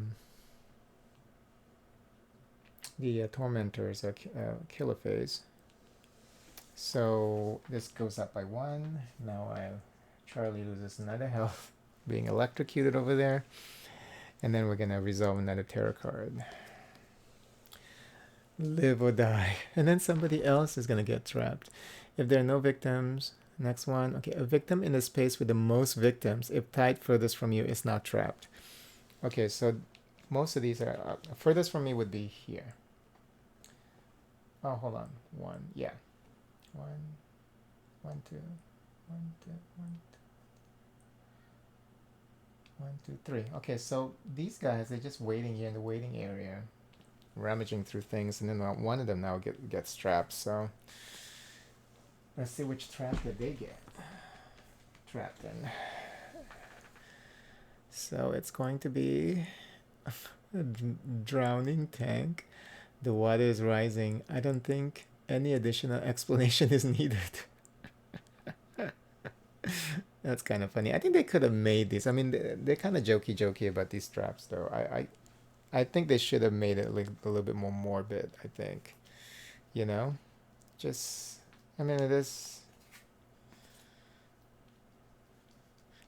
Tormentor's killer phase. So this goes up by 1. Now Charlie loses another health, being electrocuted over there. And then we're going to resolve another tarot card. Live or die. And then somebody else is going to get trapped. If there are no victims... Next one. Okay, a victim in the space with the most victims, if tied furthest from you, is not trapped. Okay, so most of these are furthest from me would be here. Oh, hold on. 1, yeah. 1, 1, 2, 1, 2, 1, 2, 3. Okay, so these guys, they're just waiting here in the waiting area, rummaging through things, and then one of them now gets trapped. So let's see which trap did they get trapped in. So it's going to be a drowning tank. The water is rising. I don't think any additional explanation is needed. That's kind of funny. I think they could have made these. I mean, they're kind of jokey about these straps, though. I think they should have made it like a little bit more morbid. I think, you know, just. I mean, it is.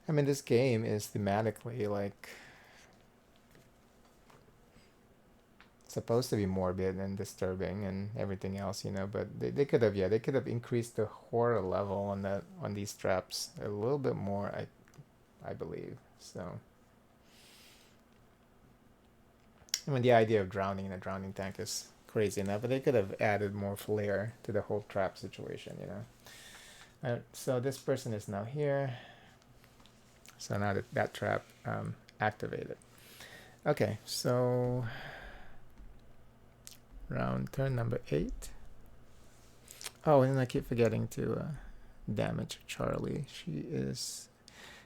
I mean, this game is thematically like supposed to be morbid and disturbing and everything else, but they could have, yeah, they could have increased the horror level on these straps a little bit more, I believe. So I mean, the idea of drowning in a drowning tank is crazy enough, but they could have added more flair to the whole trap situation. So this person is now here, so now that trap activated. Okay, so turn number 8. Oh, and I keep forgetting to damage Charlie.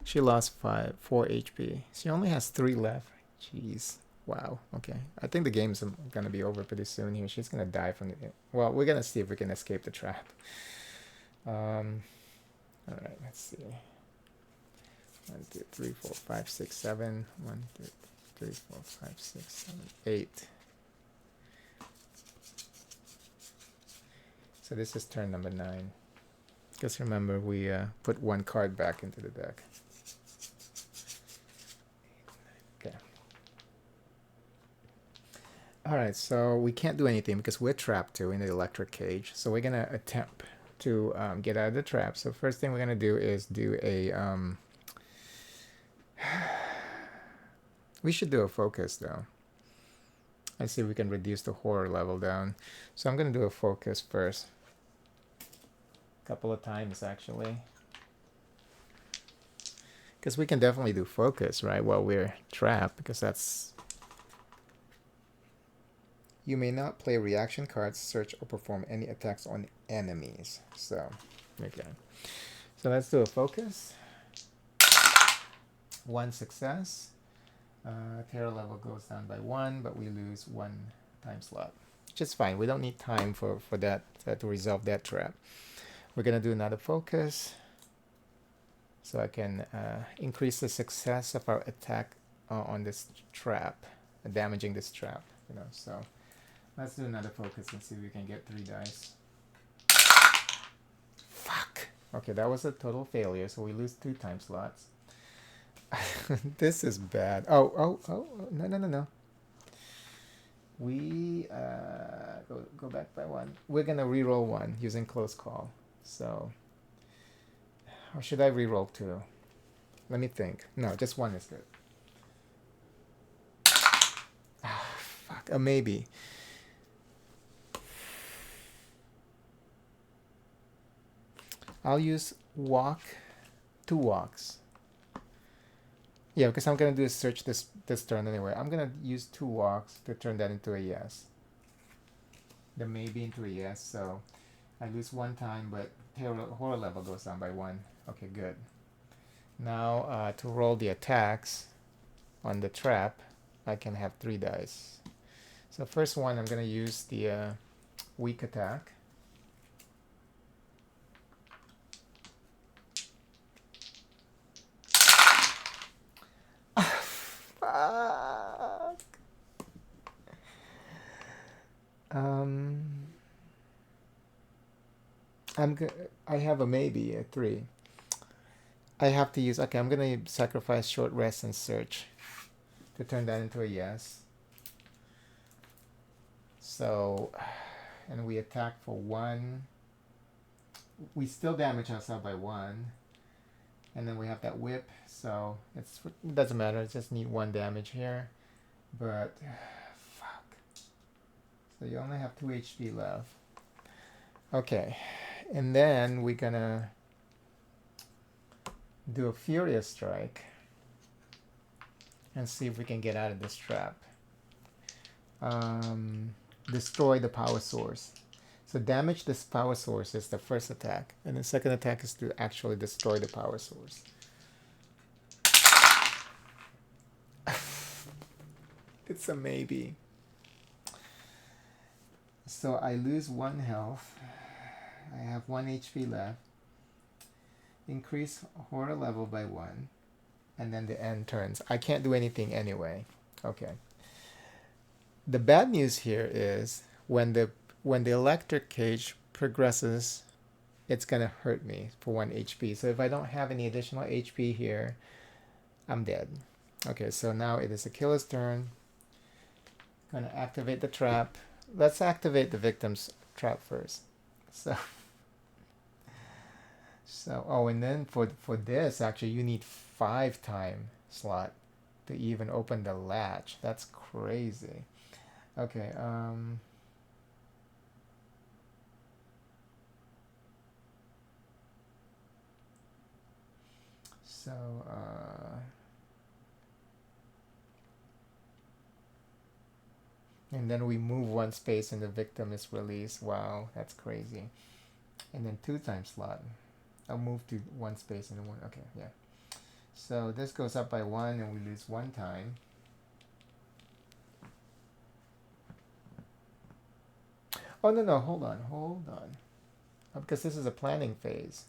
She lost 4 HP. She only has 3 left. Jeez. Wow. Okay. I think the game's gonna be over pretty soon here. She's gonna die from the. Well, we're gonna see if we can escape the trap. All right. Let's see. 1, 2, 3, 4, 5, 6, 7. 1, 2, 3, 4, 5, 6, 7, 8. So this is turn number 9. Because remember, we put 1 card back into the deck. Okay. Alright, so we can't do anything because we're trapped too in the electric cage. So we're going to attempt to get out of the trap. So first thing we're going to do is do a... we should do a focus though. Let's see if we can reduce the horror level down. So I'm going to do a focus first. Couple of times actually, because we can definitely do focus right while we're trapped, because that's, you may not play reaction cards, search or perform any attacks on enemies. So okay, so let's do a focus. 1 success. Terror level goes down by 1, but we lose 1 time slot, which is fine. We don't need time for that to resolve that trap. We're going to do another focus so I can increase the success of our attack on this trap, damaging this trap. So let's do another focus and see if we can get 3 dice. Fuck. Okay, that was a total failure, so we lose 2 time slots. This is bad. Oh, no. We go back by 1. We're going to reroll 1 using close call. So, or should I re-roll 2? Let me think. No, just 1 is good. Fuck, a maybe. I'll use walk, 2 walks. Yeah, because I'm gonna do a search this turn anyway. I'm gonna use 2 walks to turn that into a yes. The maybe into a yes. So I lose 1 time, but horror level goes down by 1. Okay, good. Now to roll the attacks on the trap, I can have 3 dice. So first one, I'm going to use the weak attack. Fuck. I have a maybe, a 3. I have to use, okay, I'm going to sacrifice short rest and search to turn that into a yes. So, and we attack for 1. We still damage ourselves by 1. And then we have that whip, so it doesn't matter, it's just need 1 damage here. But, fuck. So you only have 2 HP left. Okay, and then we're gonna do a Furious Strike and see if we can get out of this trap. Destroy the power source. So damage this power source is the first attack, and the second attack is to actually destroy the power source. It's a maybe. So I lose 1 health. I have 1 HP left. increase horror level by 1, and then the end turns. I can't do anything anyway. Okay. The bad news here is when the electric cage progresses, it's gonna hurt me for 1 HP. So if I don't have any additional HP here, I'm dead. Okay, so now it is the killer's turn. Gonna activate the trap. Let's activate the victim's trap first. So oh, and then for this actually you need 5 time slot to even open the latch. That's crazy. Okay, so and then we move 1 space and the victim is released. Wow, that's crazy. And then 2 time slot. I'll move to 1 space and 1. Okay, yeah. So this goes up by 1 and we lose 1 time. Oh no, hold on. Because this is a planning phase.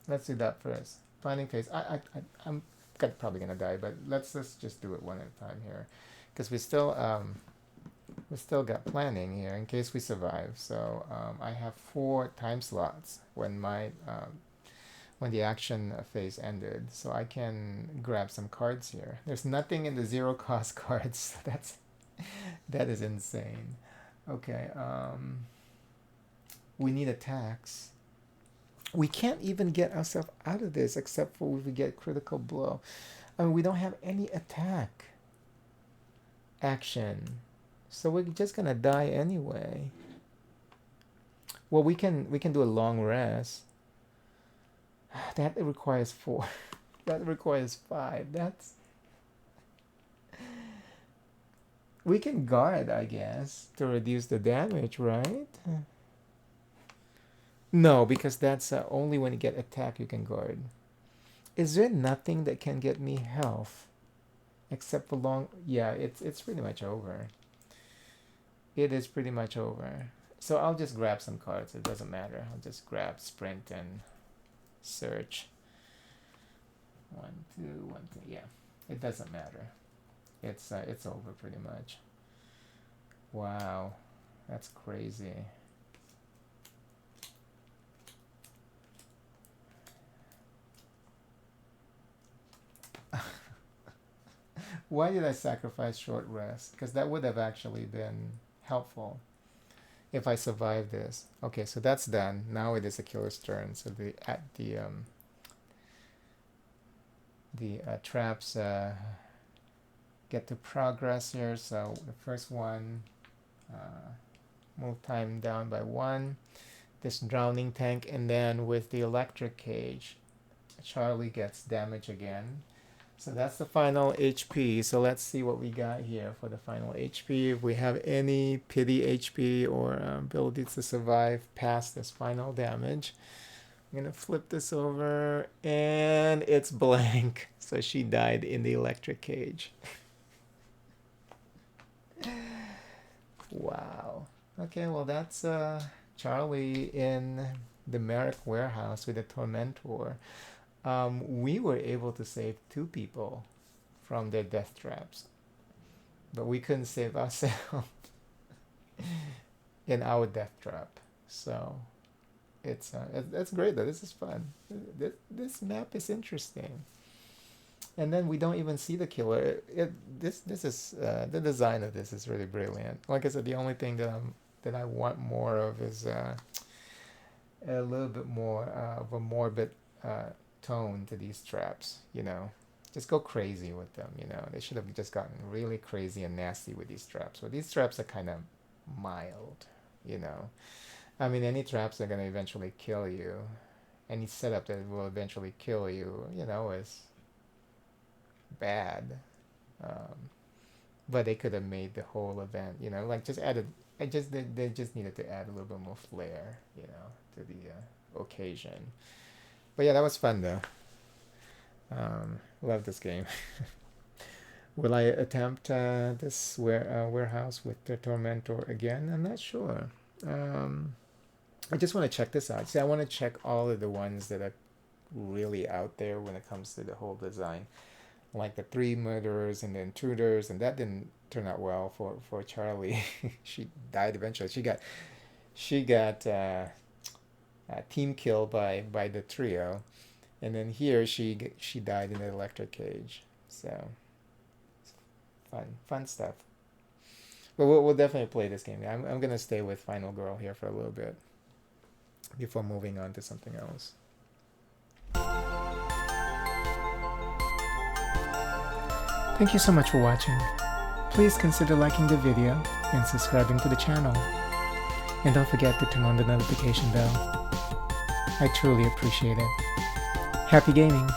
Let's do that first. Planning phase. I'm probably gonna die, but let's just do it one at a time here, because we still got planning here in case we survive. So I have 4 time slots when when the action phase ended, so I can grab some cards here. There's nothing in the 0 cost cards. That is insane. Okay, we need attacks. We can't even get ourselves out of this except for if we get critical blow. I mean, we don't have any attack action, so we're just gonna die anyway. Well, we can do a long rest. That requires 4. That requires 5. That's... We can guard, I guess, to reduce the damage, right? No, because that's only when you get attack you can guard. Is there nothing that can get me health? Except for long... Yeah, it's pretty much over. It is pretty much over. So I'll just grab some cards. It doesn't matter. I'll just grab sprint and search. 1, 2, 1, 2. Yeah, it doesn't matter. It's over pretty much. Wow, that's crazy. Why did I sacrifice short rest? Because that would have actually been helpful if I survived this. Okay, so that's done. Now it is a killer's turn. So the traps get to progress here. So the first one, move time down by 1. This drowning tank, and then with the electric cage, Charlie gets damage again. So that's the final HP. So let's see what we got here for the final HP. If we have any pity HP or ability to survive past this final damage. I'm gonna flip this over, and it's blank. So she died in the electric cage. Wow. Okay, well that's Charlie in the Marrek warehouse with the Tormentor. We were able to save 2 people from their death traps, but we couldn't save ourselves in our death trap. So it's great though. This is fun. This map is interesting. And then we don't even see the killer. This is the design of this is really brilliant. Like I said, the only thing that I want more of is a little bit more of a morbid tone to these traps. You know, just go crazy with them. You know, they should have just gotten really crazy and nasty with these traps. But these traps are kind of mild. You know, I mean, any traps are gonna eventually kill you. Any setup that will eventually kill you, you know, is bad. But they could have made the whole event, you know, like just added. They just needed to add a little bit more flair, you know, to the occasion. But yeah, that was fun though. Love this game. Will I attempt this warehouse with the Tormentor again? I'm not sure. I just want to check this out. See, I want to check all of the ones that are really out there when it comes to the whole design, like the three murderers and the intruders, and that didn't turn out well for Charlie. She died eventually. She got team killed by the trio, and then here she died in the electric cage. So fun stuff. But we'll definitely play this game. I'm gonna stay with Final Girl here for a little bit before moving on to something else. Thank you so much for watching. Please consider liking the video and subscribing to the channel. And don't forget to turn on the notification bell. I truly appreciate it. Happy gaming!